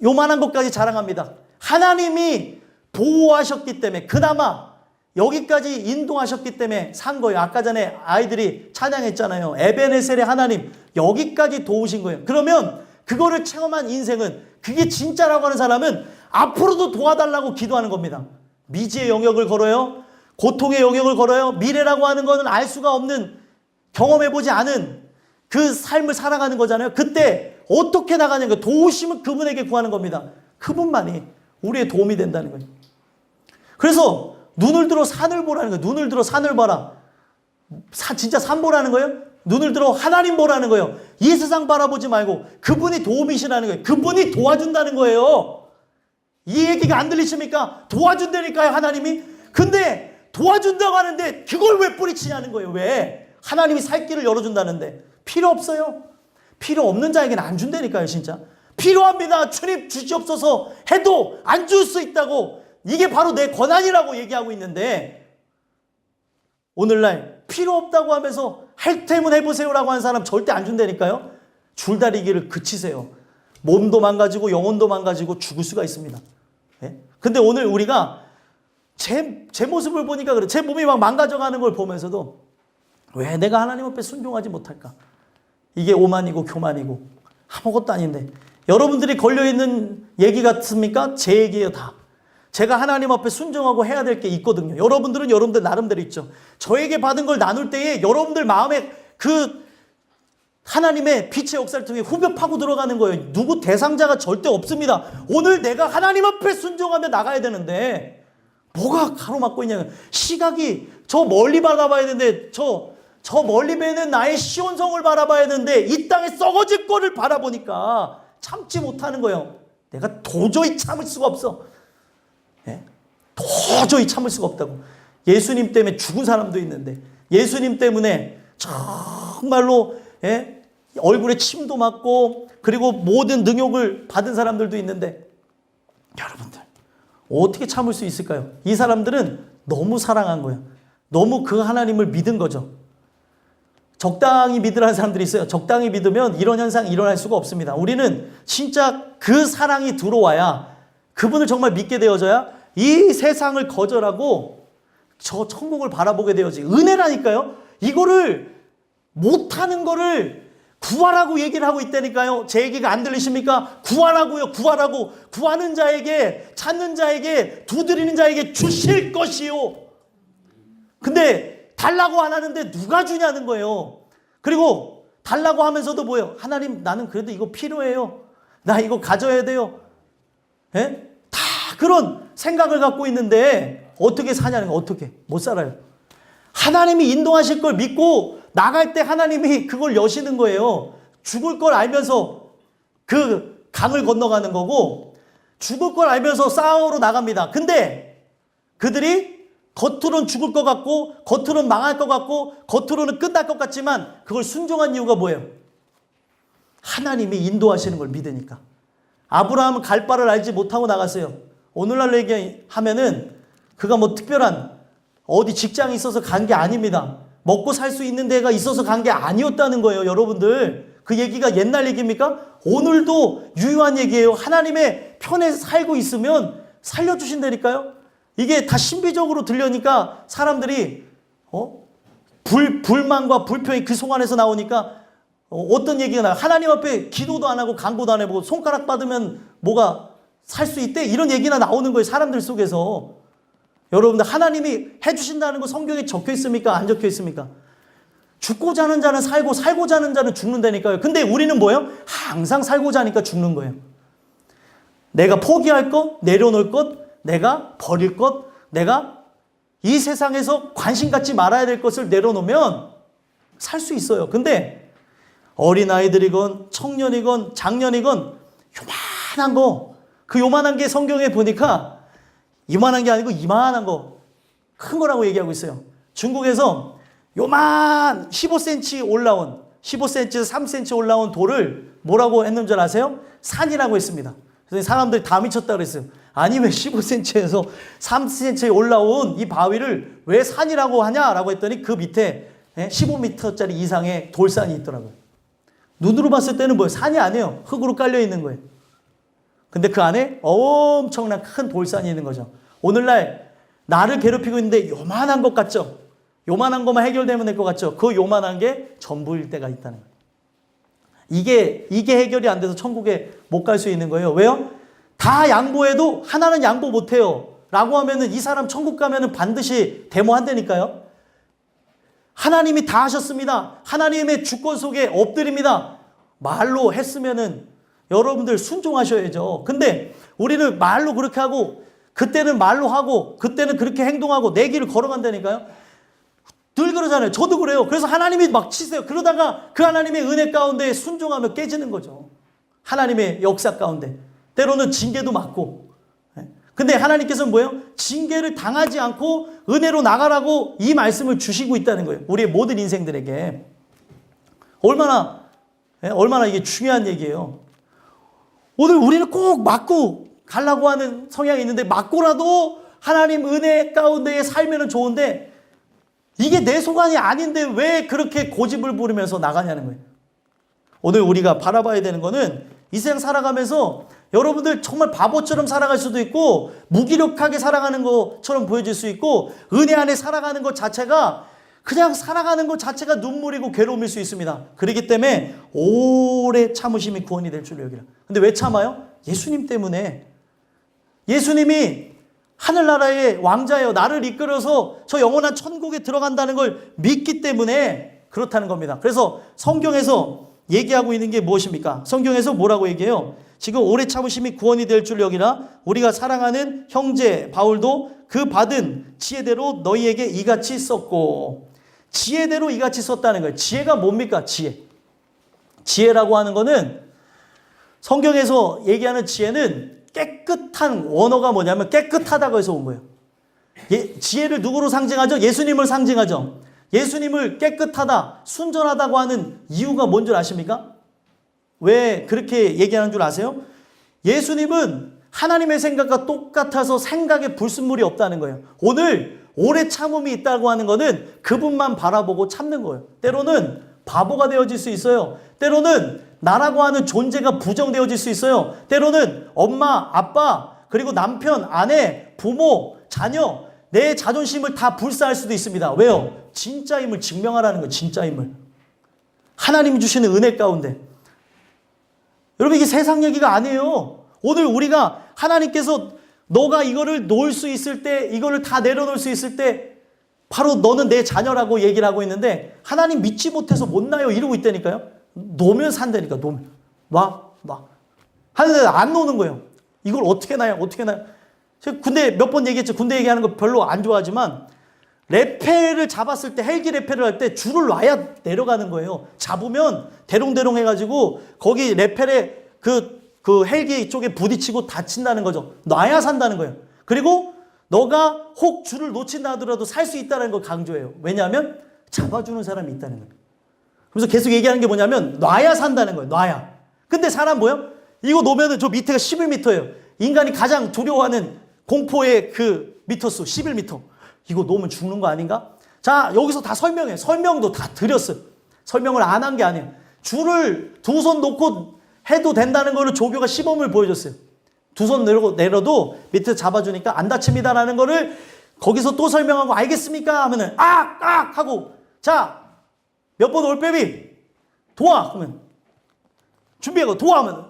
요만한 것까지 자랑합니다. 하나님이 보호하셨기 때문에 그나마 여기까지 인도하셨기 때문에 산 거예요. 아까 전에 아이들이 찬양했잖아요. 에베네셀의 하나님 여기까지 도우신 거예요. 그러면 그거를 체험한 인생은 그게 진짜라고 하는 사람은 앞으로도 도와달라고 기도하는 겁니다. 미지의 영역을 걸어요. 고통의 영역을 걸어요. 미래라고 하는 것은 알 수가 없는 경험해보지 않은 그 삶을 살아가는 거잖아요. 그때 어떻게 나가냐면 도우심은 그분에게 구하는 겁니다. 그분만이 우리의 도움이 된다는 거예요. 그래서 눈을 들어 산을 보라는 거예요. 눈을 들어 산을 봐라. 진짜 산 보라는 거예요? 눈을 들어 하나님 보라는 거예요. 이 세상 바라보지 말고 그분이 도움이시라는 거예요. 그분이 도와준다는 거예요. 이 얘기가 안 들리십니까? 도와준다니까요, 하나님이. 근데 도와준다고 하는데 그걸 왜 뿌리치냐는 거예요. 왜? 하나님이 살 길을 열어준다는데. 필요 없어요. 필요 없는 자에게는 안 준다니까요, 진짜. 필요합니다. 주님 주시옵소서 해도 안 줄 수 있다고. 이게 바로 내 권한이라고 얘기하고 있는데 오늘날 필요 없다고 하면서 할 테면 해보세요라고 하는 사람 절대 안 준다니까요. 줄다리기를 그치세요. 몸도 망가지고 영혼도 망가지고 죽을 수가 있습니다. 예? 근데 오늘 우리가 제 모습을 보니까 그래. 제 몸이 막 망가져가는 걸 보면서도 왜 내가 하나님 앞에 순종하지 못할까? 이게 오만이고 교만이고 아무것도 아닌데 여러분들이 걸려있는 얘기 같습니까? 제 얘기예요 다. 제가 하나님 앞에 순종하고 해야 될 게 있거든요. 여러분들은 여러분들 나름대로 있죠. 저에게 받은 걸 나눌 때에 여러분들 마음에 그 하나님의 빛의 역사를 통해 후벼 파고 들어가는 거예요. 누구 대상자가 절대 없습니다. 오늘 내가 하나님 앞에 순종하며 나가야 되는데 뭐가 가로막고 있냐면 시각이 저 멀리 바라봐야 되는데 저 멀리 배는 나의 시온성을 바라봐야 되는데 이 땅에 썩어질 거를 바라보니까 참지 못하는 거예요. 내가 도저히 참을 수가 없어. 예? 도저히 참을 수가 없다고. 예수님 때문에 죽은 사람도 있는데 예수님 때문에 정말로 얼굴에 침도 맞고 그리고 모든 능욕을 받은 사람들도 있는데 여러분들 어떻게 참을 수 있을까요? 이 사람들은 너무 사랑한 거예요. 너무 그 하나님을 믿은 거죠. 적당히 믿으라는 사람들이 있어요. 적당히 믿으면 이런 현상이 일어날 수가 없습니다. 우리는 진짜 그 사랑이 들어와야, 그분을 정말 믿게 되어져야 이 세상을 거절하고 저 천국을 바라보게 되어지. 은혜라니까요. 이거를 못하는 거를 구하라고 얘기를 하고 있다니까요. 제 얘기가 안 들리십니까? 구하라고요. 구하라고. 구하는 자에게, 찾는 자에게, 두드리는 자에게 주실 것이요. 근데 달라고 안 하는데 누가 주냐는 거예요. 그리고 달라고 하면서도 뭐예요? 하나님, 나는 그래도 이거 필요해요. 나 이거 가져야 돼요. 예? 다 그런 생각을 갖고 있는데 어떻게 사냐는 거예요. 어떻게? 못 살아요. 하나님이 인도하실 걸 믿고 나갈 때 하나님이 그걸 여시는 거예요. 죽을 걸 알면서 그 강을 건너가는 거고, 죽을 걸 알면서 싸우러 나갑니다. 근데 그들이 겉으로는 죽을 것 같고, 겉으로는 망할 것 같고, 겉으로는 끝날 것 같지만 그걸 순종한 이유가 뭐예요? 하나님이 인도하시는 걸 믿으니까. 아브라함은 갈 바를 알지 못하고 나갔어요. 오늘날 얘기하면은 그가 뭐 특별한 어디 직장이 있어서 간 게 아닙니다. 먹고 살 수 있는 데가 있어서 간 게 아니었다는 거예요. 여러분들, 그 얘기가 옛날 얘기입니까? 오늘도 유효한 얘기예요. 하나님의 편에 살고 있으면 살려주신다니까요. 이게 다 신비적으로 들려니까 사람들이 불만과 불평이 그 속안에서 나오니까 어떤 얘기가 나요? 하나님 앞에 기도도 안 하고 간구도 안 해보고 손가락 받으면 뭐가 살 수 있대? 이런 얘기나 나오는 거예요. 사람들 속에서. 여러분들, 하나님이 해주신다는 거 성경에 적혀 있습니까? 안 적혀 있습니까? 죽고자 하는 자는 살고, 살고자 하는 자는 죽는다니까요. 근데 우리는 뭐예요? 항상 살고자 하니까 죽는 거예요. 내가 포기할 것, 내려놓을 것, 내가 버릴 것, 내가 이 세상에서 관심 갖지 말아야 될 것을 내려놓으면 살 수 있어요. 근데 어린아이들이건 청년이건 장년이건 요만한 거, 그 요만한 게 성경에 보니까 이만한 게 아니고 이만한 거, 큰 거라고 얘기하고 있어요. 중국에서 요만 15cm 올라온, 15cm에서 3cm 올라온 돌을 뭐라고 했는 줄 아세요? 산이라고 했습니다. 그래서 사람들이 다 미쳤다 그랬어요. 아니, 왜 15cm에서 3cm에 올라온 이 바위를 왜 산이라고 하냐라고 했더니 그 밑에 15m짜리 이상의 돌산이 있더라고요. 눈으로 봤을 때는 뭐예요? 산이 아니에요. 흙으로 깔려 있는 거예요. 근데 그 안에 엄청난 큰 돌산이 있는 거죠. 오늘날 나를 괴롭히고 있는데 요만한 것 같죠? 요만한 것만 해결되면 될 것 같죠? 그 요만한 게 전부일 때가 있다는 거예요. 이게 해결이 안 돼서 천국에 못 갈 수 있는 거예요. 왜요? 다 양보해도 하나는 양보 못해요 라고 하면은 이 사람 천국 가면은 반드시 데모한다니까요. 하나님이 다 하셨습니다. 하나님의 주권 속에 엎드립니다. 말로 했으면은 여러분들 순종하셔야죠. 근데 우리는 말로 그렇게 하고, 그때는 말로 하고, 그때는 그렇게 행동하고 내 길을 걸어간다니까요. 늘 그러잖아요. 저도 그래요. 그래서 하나님이 막 치세요. 그러다가 그 하나님의 은혜 가운데 순종하며 깨지는 거죠. 하나님의 역사 가운데. 때로는 징계도 맞고. 근데 하나님께서는 뭐예요? 징계를 당하지 않고 은혜로 나가라고 이 말씀을 주시고 있다는 거예요. 우리의 모든 인생들에게. 얼마나 이게 중요한 얘기예요. 오늘 우리는 꼭 맞고 가려고 하는 성향이 있는데, 맞고라도 하나님 은혜 가운데에 살면 좋은데 이게 내 소관이 아닌데 왜 그렇게 고집을 부리면서 나가냐는 거예요. 오늘 우리가 바라봐야 되는 거는 이 세상 살아가면서 여러분들 정말 바보처럼 살아갈 수도 있고 무기력하게 살아가는 것처럼 보여질 수 있고, 은혜 안에 살아가는 것 자체가, 그냥 살아가는 것 자체가 눈물이고 괴로움일 수 있습니다. 그렇기 때문에 오래 참으심이 구원이 될 줄 여기라. 근데 왜 참아요? 예수님 때문에. 예수님이 하늘나라의 왕자예요. 나를 이끌어서 저 영원한 천국에 들어간다는 걸 믿기 때문에 그렇다는 겁니다. 그래서 성경에서 얘기하고 있는 게 무엇입니까? 성경에서 뭐라고 얘기해요? 지금 오래 참으심이 구원이 될 줄 여기라. 우리가 사랑하는 형제 바울도 그 받은 지혜대로 너희에게 이같이 썼고. 지혜대로 이같이 썼다는 거예요. 지혜가 뭡니까? 지혜라고 하는 거는, 성경에서 얘기하는 지혜는 깨끗한, 원어가 뭐냐면 깨끗하다고 해서 온 거예요. 지혜를 누구로 상징하죠? 예수님을 상징하죠. 예수님을 깨끗하다, 순전하다고 하는 이유가 뭔 줄 아십니까? 왜 그렇게 얘기하는 줄 아세요? 예수님은 하나님의 생각과 똑같아서 생각에 불순물이 없다는 거예요. 오늘 오래 참음이 있다고 하는 거는 그분만 바라보고 참는 거예요. 때로는 바보가 되어질 수 있어요. 때로는 나라고 하는 존재가 부정되어질 수 있어요. 때로는 엄마, 아빠, 그리고 남편, 아내, 부모, 자녀, 내 자존심을 다 불사할 수도 있습니다. 왜요? 진짜임을 증명하라는 거예요. 진짜임을. 하나님이 주시는 은혜 가운데. 여러분, 이게 세상 얘기가 아니에요. 오늘 우리가 하나님께서 너가 이거를 놓을 수 있을 때, 이거를 다 내려놓을 수 있을 때 바로 너는 내 자녀라고 얘기를 하고 있는데 하나님 믿지 못해서 못 나요 이러고 있다니까요. 놓으면 산다니까. 놓으면. 놔. 하는데 안 놓는 거예요. 이걸 어떻게 놔요? 어떻게 놔요? 제가 군대 몇 번 얘기했죠. 군대 얘기하는 거 별로 안 좋아하지만 레페를 잡았을 때, 헬기 레페를 할 때 줄을 놔야 내려가는 거예요. 잡으면 대롱대롱 해가지고 거기 레펠에 그 헬기 쪽에 부딪히고 다친다는 거죠. 놔야 산다는 거예요. 그리고 너가 혹 줄을 놓친다 하더라도 살 수 있다는 걸 강조해요. 왜냐하면 잡아주는 사람이 있다는 거예요. 그래서 계속 얘기하는 게 뭐냐면 놔야 산다는 거예요. 놔야. 근데 사람 뭐예요? 이거 놓으면 저 밑에가 11m예요. 인간이 가장 두려워하는 공포의 그 미터수 11m. 이거 놓으면 죽는 거 아닌가? 자, 여기서 다 설명해. 설명도 다 드렸어요. 설명을 안 한 게 아니에요. 줄을 두 손 놓고 해도 된다는 거를 조교가 시범을 보여줬어요. 두 손 내려도 밑에 잡아주니까 안 다칩니다라는 거를 거기서 또 설명하고 알겠습니까? 하면은 하고 자, 몇 번 올빼미 도와 하면 준비하고 도와 하면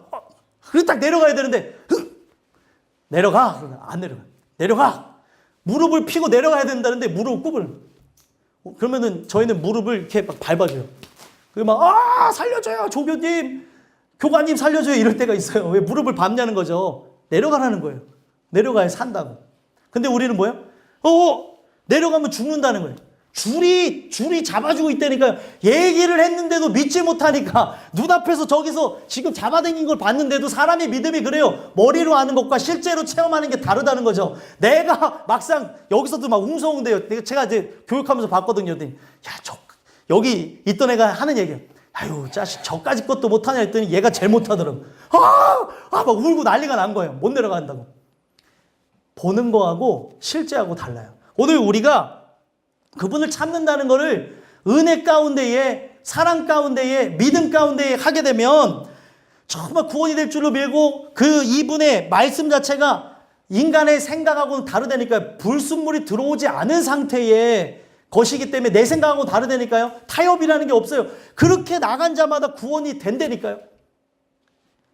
그리고 딱 내려가야 되는데 내려가 그러면 안 내려가. 내려가. 무릎을 펴고 내려가야 된다는데 무릎을 굽을. 그러면은 저희는 무릎을 이렇게 막 밟아줘요. 그리고 막 살려줘요 조교님, 교관님 살려줘요 이럴 때가 있어요. 왜 무릎을 밟냐는 거죠. 내려가라는 거예요. 내려가야 산다고. 근데 우리는 뭐예요? 내려가면 죽는다는 거예요. 줄이 잡아주고 있다니까요. 얘기를 했는데도 믿지 못하니까 눈앞에서 저기서 지금 잡아당긴 걸 봤는데도 사람의 믿음이 그래요. 머리로 아는 것과 실제로 체험하는 게 다르다는 거죠. 내가 막상 여기서도 막 웅성웅대요. 제가 이제 교육하면서 봤거든요. 여기 있던 애가 하는 얘기예요. 아유 자식 저까지 것도 못하냐 했더니 얘가 제일 못하더라고. 막 울고 난리가 난 거예요. 못 내려간다고. 보는 거하고 실제하고 달라요. 오늘 우리가 그분을 찾는다는 거를 은혜 가운데에, 사랑 가운데에, 믿음 가운데에 하게 되면 정말 구원이 될 줄로 밀고 그 이분의 말씀 자체가 인간의 생각하고는 다르다니까요. 불순물이 들어오지 않은 상태의 것이기 때문에 내 생각하고 다르다니까요. 타협이라는 게 없어요. 그렇게 나간 자마다 구원이 된다니까요.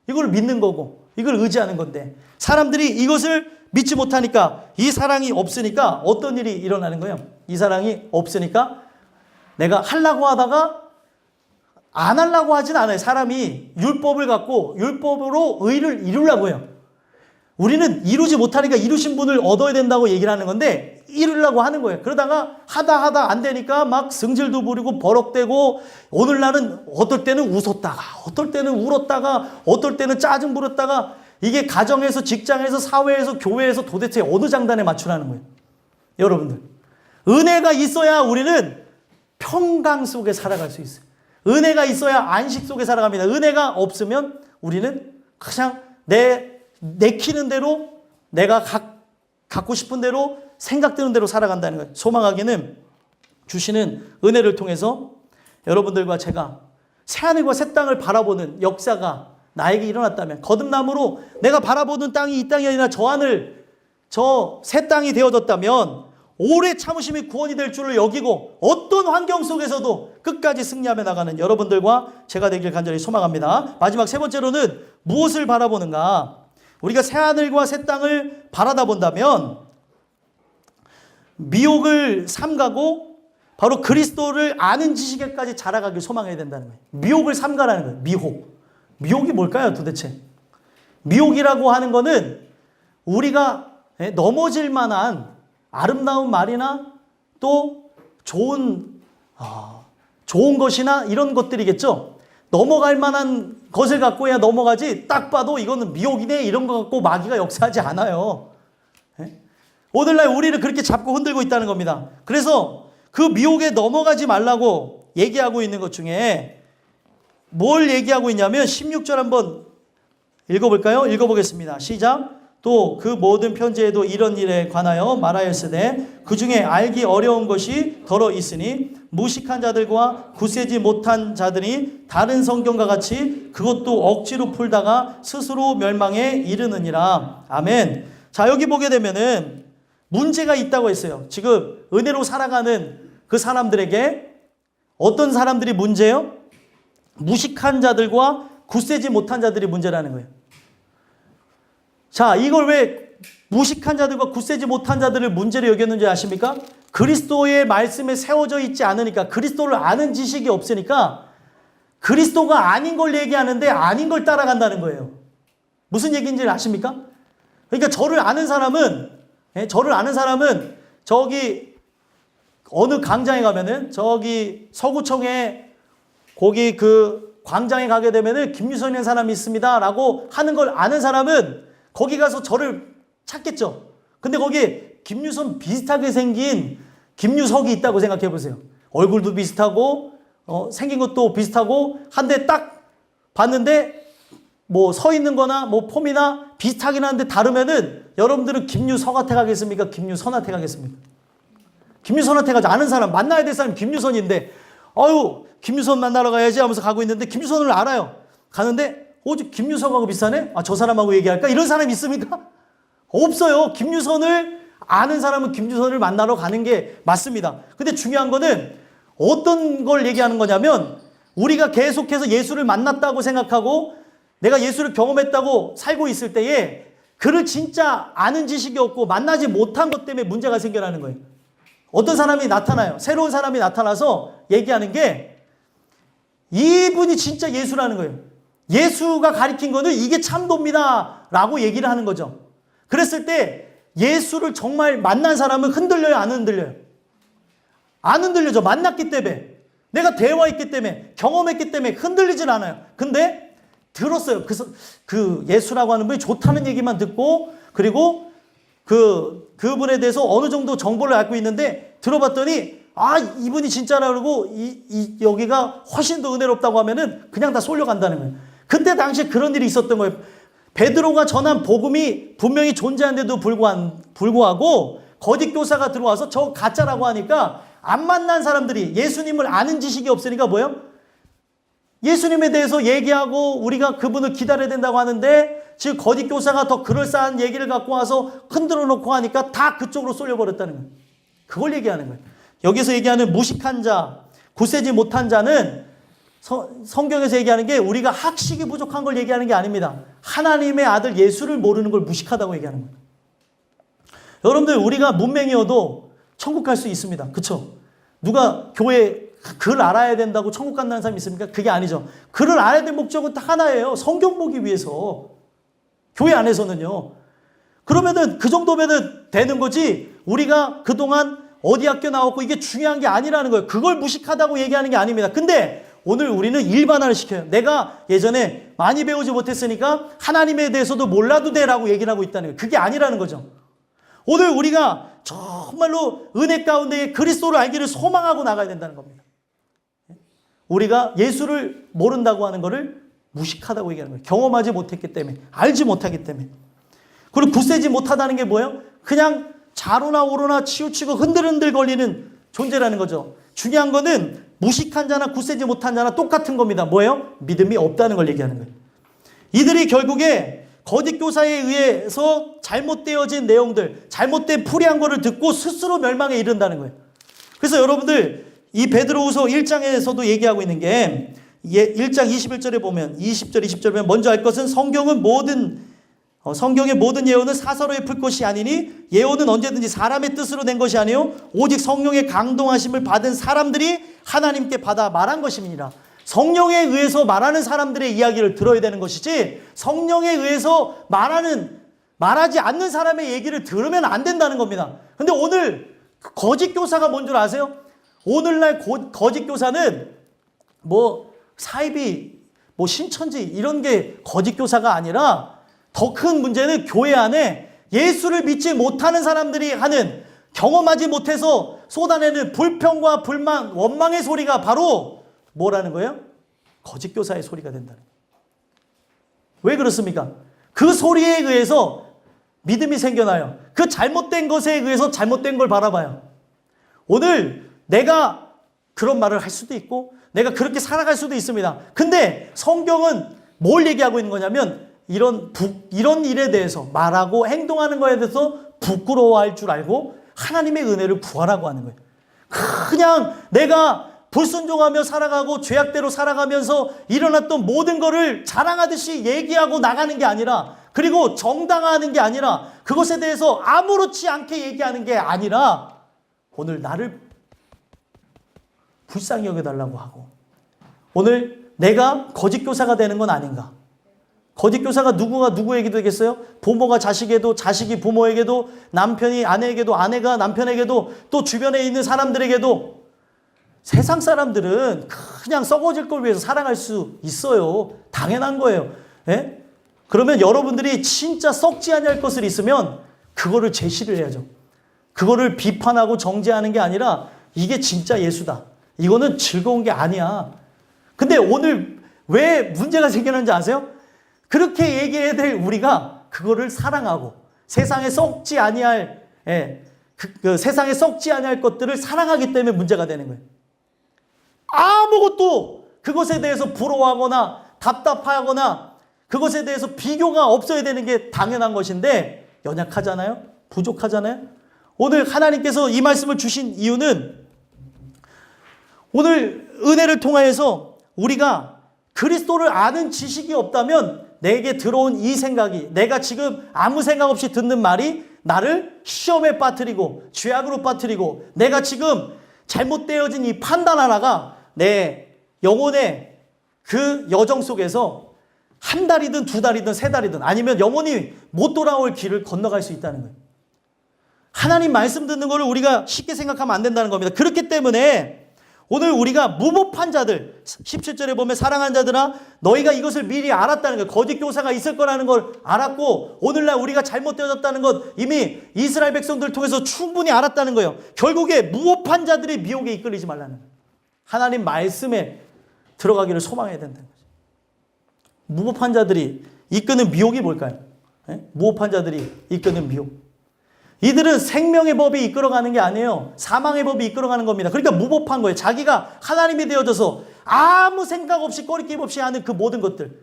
이걸 믿는 거고 이걸 의지하는 건데 사람들이 이것을 믿지 못하니까 이 사랑이 없으니까 어떤 일이 일어나는 거예요? 이 사랑이 없으니까 내가 하려고 하다가 안 하려고 하진 않아요. 사람이 율법을 갖고 율법으로 의를 이루려고 해요. 우리는 이루지 못하니까 이루신 분을 얻어야 된다고 얘기를 하는 건데 이루려고 하는 거예요. 그러다가 하다 안 되니까 막 승질도 부리고 버럭대고 오늘날은 어떨 때는 웃었다가 어떨 때는 울었다가 어떨 때는 짜증 부렸다가 이게 가정에서 직장에서 사회에서 교회에서 도대체 어느 장단에 맞추라는 거예요. 여러분들 은혜가 있어야 우리는 평강 속에 살아갈 수 있어요. 은혜가 있어야 안식 속에 살아갑니다. 은혜가 없으면 우리는 그냥 내키는 대로 내가 갖고 싶은 대로 생각되는 대로 살아간다는 거예요. 소망하기는 주시는 은혜를 통해서 여러분들과 제가 새하늘과 새 땅을 바라보는 역사가 나에게 일어났다면 거듭남으로 내가 바라보는 땅이 이 땅이 아니라 저 하늘 저 새 땅이 되어졌다면 오래 참으심이 구원이 될 줄을 여기고 어떤 환경 속에서도 끝까지 승리하며 나가는 여러분들과 제가 되길 간절히 소망합니다. 마지막 세 번째로는 무엇을 바라보는가? 우리가 새하늘과 새 땅을 바라다 본다면 미혹을 삼가고 바로 그리스도를 아는 지식에까지 자라가길 소망해야 된다는 거예요. 미혹을 삼가라는 거예요. 미혹이 뭘까요 도대체? 미혹이라고 하는 거는 우리가 넘어질 만한 아름다운 말이나 또 좋은 것이나 이런 것들이겠죠. 넘어갈 만한 것을 갖고 해야 넘어가지 딱 봐도 이거는 미혹이네 이런 거 갖고 마귀가 역사하지 않아요. 오늘날 우리를 그렇게 잡고 흔들고 있다는 겁니다. 그래서 그 미혹에 넘어가지 말라고 얘기하고 있는 것 중에 뭘 얘기하고 있냐면 16절 한번 읽어볼까요? 읽어보겠습니다. 시작. 또 그 모든 편지에도 이런 일에 관하여 말하였으되 그 중에 알기 어려운 것이 더러 있으니 무식한 자들과 굳세지 못한 자들이 다른 성경과 같이 그것도 억지로 풀다가 스스로 멸망에 이르느니라. 아멘. 자, 여기 보게 되면은 문제가 있다고 했어요. 지금 은혜로 살아가는 그 사람들에게 어떤 사람들이 문제예요? 무식한 자들과 굳세지 못한 자들이 문제라는 거예요. 자, 이걸 왜 무식한 자들과 굳세지 못한 자들을 문제로 여겼는지 아십니까? 그리스도의 말씀에 세워져 있지 않으니까, 그리스도를 아는 지식이 없으니까 그리스도가 아닌 걸 얘기하는데 아닌 걸 따라간다는 거예요. 무슨 얘기인지 아십니까? 그러니까 저를 아는 사람은 저기 어느 광장에 가면은 저기 서구청에 거기 그 광장에 가게 되면은 김유선이라는 사람이 있습니다 라고 하는 걸 아는 사람은 거기 가서 저를 찾겠죠. 근데 거기에 김유선 비슷하게 생긴 김유석이 있다고 생각해 보세요. 얼굴도 비슷하고 생긴 것도 비슷하고 한데 딱 봤는데 뭐 서 있는 거나 뭐 폼이나 비슷하긴 한데 다르면은 여러분들은 김유석한테 가겠습니까? 김유선한테 가겠습니까? 김유선한테 가자. 아는 사람, 만나야 될 사람이 김유선인데 아유 김유선 만나러 가야지 하면서 가고 있는데 김유선을 알아요. 가는데 김유석하고 비슷하네? 아, 저 사람하고 얘기할까? 이런 사람이 있습니까? 없어요. 김유선을 아는 사람은 김유선을 만나러 가는 게 맞습니다. 근데 중요한 거는 어떤 걸 얘기하는 거냐면 우리가 계속해서 예수를 만났다고 생각하고 내가 예수를 경험했다고 살고 있을 때에 그를 진짜 아는 지식이 없고 만나지 못한 것 때문에 문제가 생겨나는 거예요. 어떤 사람이 나타나요. 새로운 사람이 나타나서 얘기하는 게 이분이 진짜 예수라는 거예요. 예수가 가리킨 거는 이게 참도입니다 라고 얘기를 하는 거죠. 그랬을 때 예수를 정말 만난 사람은 흔들려요? 안 흔들려요? 안 흔들리죠. 만났기 때문에. 내가 대화했기 때문에. 경험했기 때문에 흔들리질 않아요. 근데 들었어요. 그래서 그 예수라고 하는 분이 좋다는 얘기만 듣고 그리고 그분에 대해서 어느 정도 정보를 알고 있는데 들어봤더니 아 이분이 진짜라 그러고 여기가 훨씬 더 은혜롭다고 하면은 그냥 다 쏠려간다는 거예요. 그때 당시에 그런 일이 있었던 거예요. 베드로가 전한 복음이 분명히 존재하는데도 불구하고 거짓 교사가 들어와서 저 가짜라고 하니까 안 만난 사람들이 예수님을 아는 지식이 없으니까 뭐예요? 예수님에 대해서 얘기하고 우리가 그분을 기다려야 된다고 하는데 지금 거짓 교사가 더 그럴싸한 얘기를 갖고 와서 흔들어 놓고 하니까 다 그쪽으로 쏠려버렸다는 거예요. 그걸 얘기하는 거예요. 여기서 얘기하는 무식한 자, 굳세지 못한 자는 성경에서 얘기하는 게 우리가 학식이 부족한 걸 얘기하는 게 아닙니다. 하나님의 아들 예수를 모르는 걸 무식하다고 얘기하는 거예요. 여러분들 우리가 문맹이어도 천국 갈 수 있습니다. 그렇죠? 누가 교회 글 알아야 된다고 천국 간다는 사람이 있습니까? 그게 아니죠. 글을 알아야 될 목적은 딱 하나예요. 성경 보기 위해서. 교회 안에서는요. 그러면은 그 정도면은 되는 거지 우리가 그동안 어디 학교 나왔고 이게 중요한 게 아니라는 거예요. 그걸 무식하다고 얘기하는 게 아닙니다. 근데 오늘 우리는 일반화를 시켜요. 내가 예전에 많이 배우지 못했으니까 하나님에 대해서도 몰라도 돼라고 얘기를 하고 있다는 거예요. 그게 아니라는 거죠. 오늘 우리가 정말로 은혜 가운데 그리스도를 알기를 소망하고 나가야 된다는 겁니다. 우리가 예수를 모른다고 하는 것을 무식하다고 얘기하는 거예요. 경험하지 못했기 때문에, 알지 못하기 때문에. 그리고 굳세지 못하다는 게 뭐예요? 그냥 좌로나 우로나 치우치고 흔들흔들 거리는 존재라는 거죠. 중요한 거는 무식한 자나 굳세지 못한 자나 똑같은 겁니다. 뭐예요? 믿음이 없다는 걸 얘기하는 거예요. 이들이 결국에 거짓 교사에 의해서 잘못되어진 내용들, 잘못된 풀이한 거를 듣고 스스로 멸망에 이른다는 거예요. 그래서 여러분들 이 베드로후서 1장에서도 얘기하고 있는 게 1장 21절에 보면 20절 20절에 보면 먼저 알 것은 성경의 모든 예언은 사서로의 풀 것이 아니니 예언은 언제든지 사람의 뜻으로 낸 것이 아니요 오직 성령의 강동하심을 받은 사람들이 하나님께 받아 말한 것임이니라. 성령에 의해서 말하는 사람들의 이야기를 들어야 되는 것이지 성령에 의해서 말하지 않는 사람의 얘기를 들으면 안 된다는 겁니다. 근데 오늘 거짓 교사가 뭔 줄 아세요? 오늘날 거짓 교사는 뭐 사이비, 뭐 신천지 이런 게 거짓 교사가 아니라 더 큰 문제는 교회 안에 예수를 믿지 못하는 사람들이 하는 경험하지 못해서 쏟아내는 불평과 불만, 원망의 소리가 바로 뭐라는 거예요? 거짓 교사의 소리가 된다는 거예요. 왜 그렇습니까? 그 소리에 의해서 믿음이 생겨나요. 그 잘못된 것에 의해서 잘못된 걸 바라봐요. 오늘 내가 그런 말을 할 수도 있고 내가 그렇게 살아갈 수도 있습니다. 근데 성경은 뭘 얘기하고 있는 거냐면 이런 일에 대해서 말하고 행동하는 거에 대해서 부끄러워할 줄 알고 하나님의 은혜를 구하라고 하는 거예요. 그냥 내가 불순종하며 살아가고 죄악대로 살아가면서 일어났던 모든 거를 자랑하듯이 얘기하고 나가는 게 아니라, 그리고 정당화하는 게 아니라, 그것에 대해서 아무렇지 않게 얘기하는 게 아니라 오늘 나를 불쌍히 여겨달라고 하고, 오늘 내가 거짓 교사가 되는 건 아닌가. 거짓 교사가 누구가 누구에게도 되겠어요? 부모가 자식에도, 자식이 부모에게도, 남편이 아내에게도, 아내가 남편에게도, 또 주변에 있는 사람들에게도. 세상 사람들은 그냥 썩어질 걸 위해서 살아갈 수 있어요. 당연한 거예요. 예? 그러면 여러분들이 진짜 썩지 아니할 것을 있으면 그거를 제시를 해야죠. 그거를 비판하고 정죄하는 게 아니라 이게 진짜 예수다. 이거는 즐거운 게 아니야. 근데 오늘 왜 문제가 생기는지 아세요? 그렇게 얘기해야 될 우리가 그거를 사랑하고 세상에 썩지 아니할, 세상에 썩지 아니할 것들을 사랑하기 때문에 문제가 되는 거예요. 아무것도 그것에 대해서 부러워하거나 답답하거나 그것에 대해서 비교가 없어야 되는 게 당연한 것인데 연약하잖아요? 부족하잖아요? 오늘 하나님께서 이 말씀을 주신 이유는 오늘 은혜를 통하여서 우리가 그리스도를 아는 지식이 없다면 내게 들어온 이 생각이, 내가 지금 아무 생각 없이 듣는 말이 나를 시험에 빠뜨리고 죄악으로 빠뜨리고 내가 지금 잘못되어진 이 판단 하나가 내 영혼의 그 여정 속에서 한 달이든 두 달이든 세 달이든 아니면 영원히 못 돌아올 길을 건너갈 수 있다는 거예요. 하나님 말씀 듣는 거를 우리가 쉽게 생각하면 안 된다는 겁니다. 그렇기 때문에 오늘 우리가 무법한 자들, 17절에 보면 사랑하는 자들아 너희가 이것을 미리 알았다는 거예요. 거짓 교사가 있을 거라는 걸 알았고 오늘날 우리가 잘못되어졌다는 것 이미 이스라엘 백성들을 통해서 충분히 알았다는 거예요. 결국에 무법한 자들이 미혹에 이끌리지 말라는 거예요. 하나님 말씀에 들어가기를 소망해야 된다는 거죠. 무법한 자들이 이끄는 미혹이 뭘까요? 무법한 자들이 이끄는 미혹. 이들은 생명의 법이 이끌어가는 게 아니에요. 사망의 법이 이끌어가는 겁니다. 그러니까 무법한 거예요. 자기가 하나님이 되어져서 아무 생각 없이 꺼리낌 없이 하는 그 모든 것들.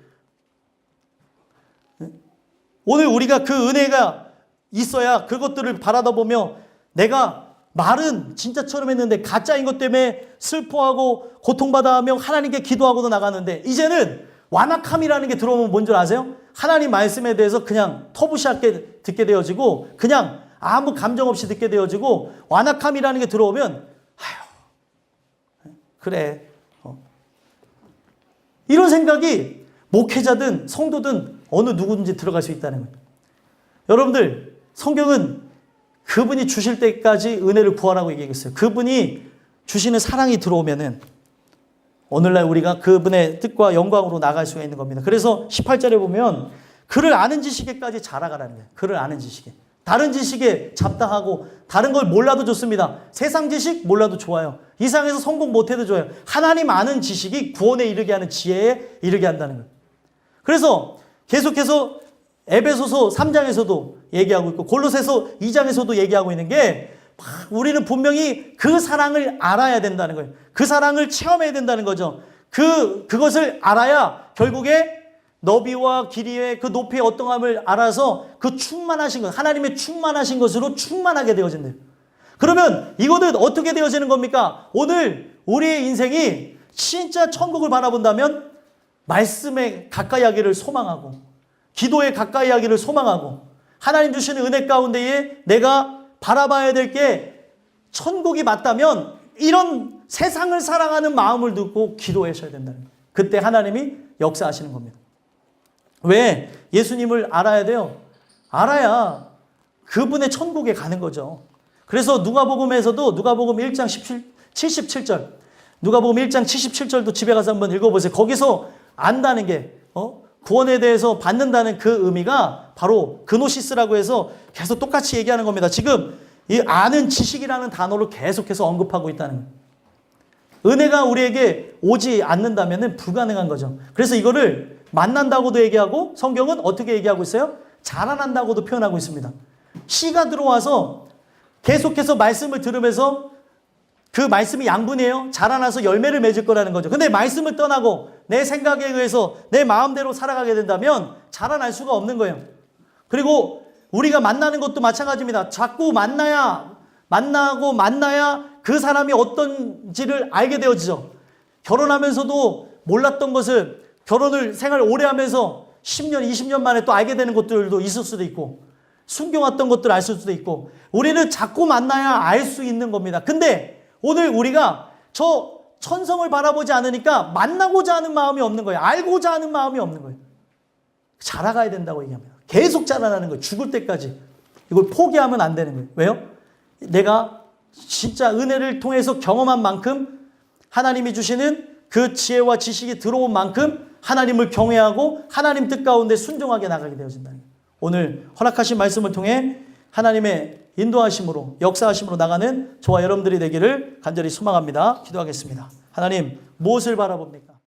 오늘 우리가 그 은혜가 있어야 그것들을 바라다 보며 내가 말은 진짜처럼 했는데 가짜인 것 때문에 슬퍼하고 고통받아 하며 하나님께 기도하고도 나가는데 이제는 완악함이라는 게 들어오면 뭔 줄 아세요? 하나님 말씀에 대해서 그냥 터부시하게 듣게 되어지고 그냥 아무 감정 없이 듣게 되어지고 완악함이라는 게 들어오면 아휴 그래 이런 생각이 목회자든 성도든 어느 누구든지 들어갈 수 있다는 거예요. 여러분들 성경은 그분이 주실 때까지 은혜를 구하라고 얘기했어요. 그분이 주시는 사랑이 들어오면은 오늘날 우리가 그분의 뜻과 영광으로 나갈 수가 있는 겁니다. 그래서 18절에 보면 그를 아는 지식에까지 자라가라는 거예요. 그를 아는 지식에. 다른 지식에 잡다하고 다른 걸 몰라도 좋습니다. 세상 지식 몰라도 좋아요. 이 세상에서 성공 못해도 좋아요. 하나님 아는 지식이 구원에 이르게 하는 지혜에 이르게 한다는 거예요. 그래서 계속해서 에베소서 3장에서도 얘기하고 있고 골로새서 2장에서도 얘기하고 있는 게 우리는 분명히 그 사랑을 알아야 된다는 거예요. 그 사랑을 체험해야 된다는 거죠. 그것을 알아야 결국에 너비와 길이의 그 높이의 어떠함을 알아서 그 충만하신 것, 하나님의 충만하신 것으로 충만하게 되어진대요. 그러면 이거는 어떻게 되어지는 겁니까? 오늘 우리의 인생이 진짜 천국을 바라본다면 말씀에 가까이 하기를 소망하고 기도에 가까이 하기를 소망하고 하나님 주시는 은혜 가운데에 내가 바라봐야 될 게 천국이 맞다면 이런 세상을 사랑하는 마음을 두고 기도하셔야 된다는 거예요. 그때 하나님이 역사하시는 겁니다. 왜? 예수님을 알아야 돼요. 알아야 그분의 천국에 가는 거죠. 그래서 누가복음에서도 누가복음 1장 77절 누가복음 1장 77절도 집에 가서 한번 읽어보세요. 거기서 안다는 게 구원에 대해서 받는다는 그 의미가 바로 그노시스라고 해서 계속 똑같이 얘기하는 겁니다. 지금 이 아는 지식이라는 단어를 계속해서 언급하고 있다는 거예요. 은혜가 우리에게 오지 않는다면 불가능한 거죠. 그래서 이거를 만난다고도 얘기하고 성경은 어떻게 얘기하고 있어요? 자라난다고도 표현하고 있습니다. 씨가 들어와서 계속해서 말씀을 들으면서 그 말씀이 양분이에요. 자라나서 열매를 맺을 거라는 거죠. 근데 말씀을 떠나고 내 생각에 의해서 내 마음대로 살아가게 된다면 자라날 수가 없는 거예요. 그리고 우리가 만나는 것도 마찬가지입니다. 자꾸 만나고 만나야 그 사람이 어떤지를 알게 되어지죠. 결혼하면서도 몰랐던 것을 결혼을 생활 오래 하면서 10년, 20년 만에 또 알게 되는 것들도 있을 수도 있고 숨겨왔던 것들을 알 수도 있고 우리는 자꾸 만나야 알 수 있는 겁니다. 근데 오늘 우리가 저 천성을 바라보지 않으니까 만나고자 하는 마음이 없는 거예요. 알고자 하는 마음이 없는 거예요. 자라가야 된다고 얘기합니다. 계속 자라나는 거예요. 죽을 때까지. 이걸 포기하면 안 되는 거예요. 왜요? 내가 진짜 은혜를 통해서 경험한 만큼 하나님이 주시는 그 지혜와 지식이 들어온 만큼 하나님을 경외하고 하나님 뜻 가운데 순종하게 나가게 되어진다는 거예요. 오늘 허락하신 말씀을 통해 하나님의 인도하심으로 역사하심으로 나가는 저와 여러분들이 되기를 간절히 소망합니다. 기도하겠습니다. 하나님 무엇을 바라봅니까?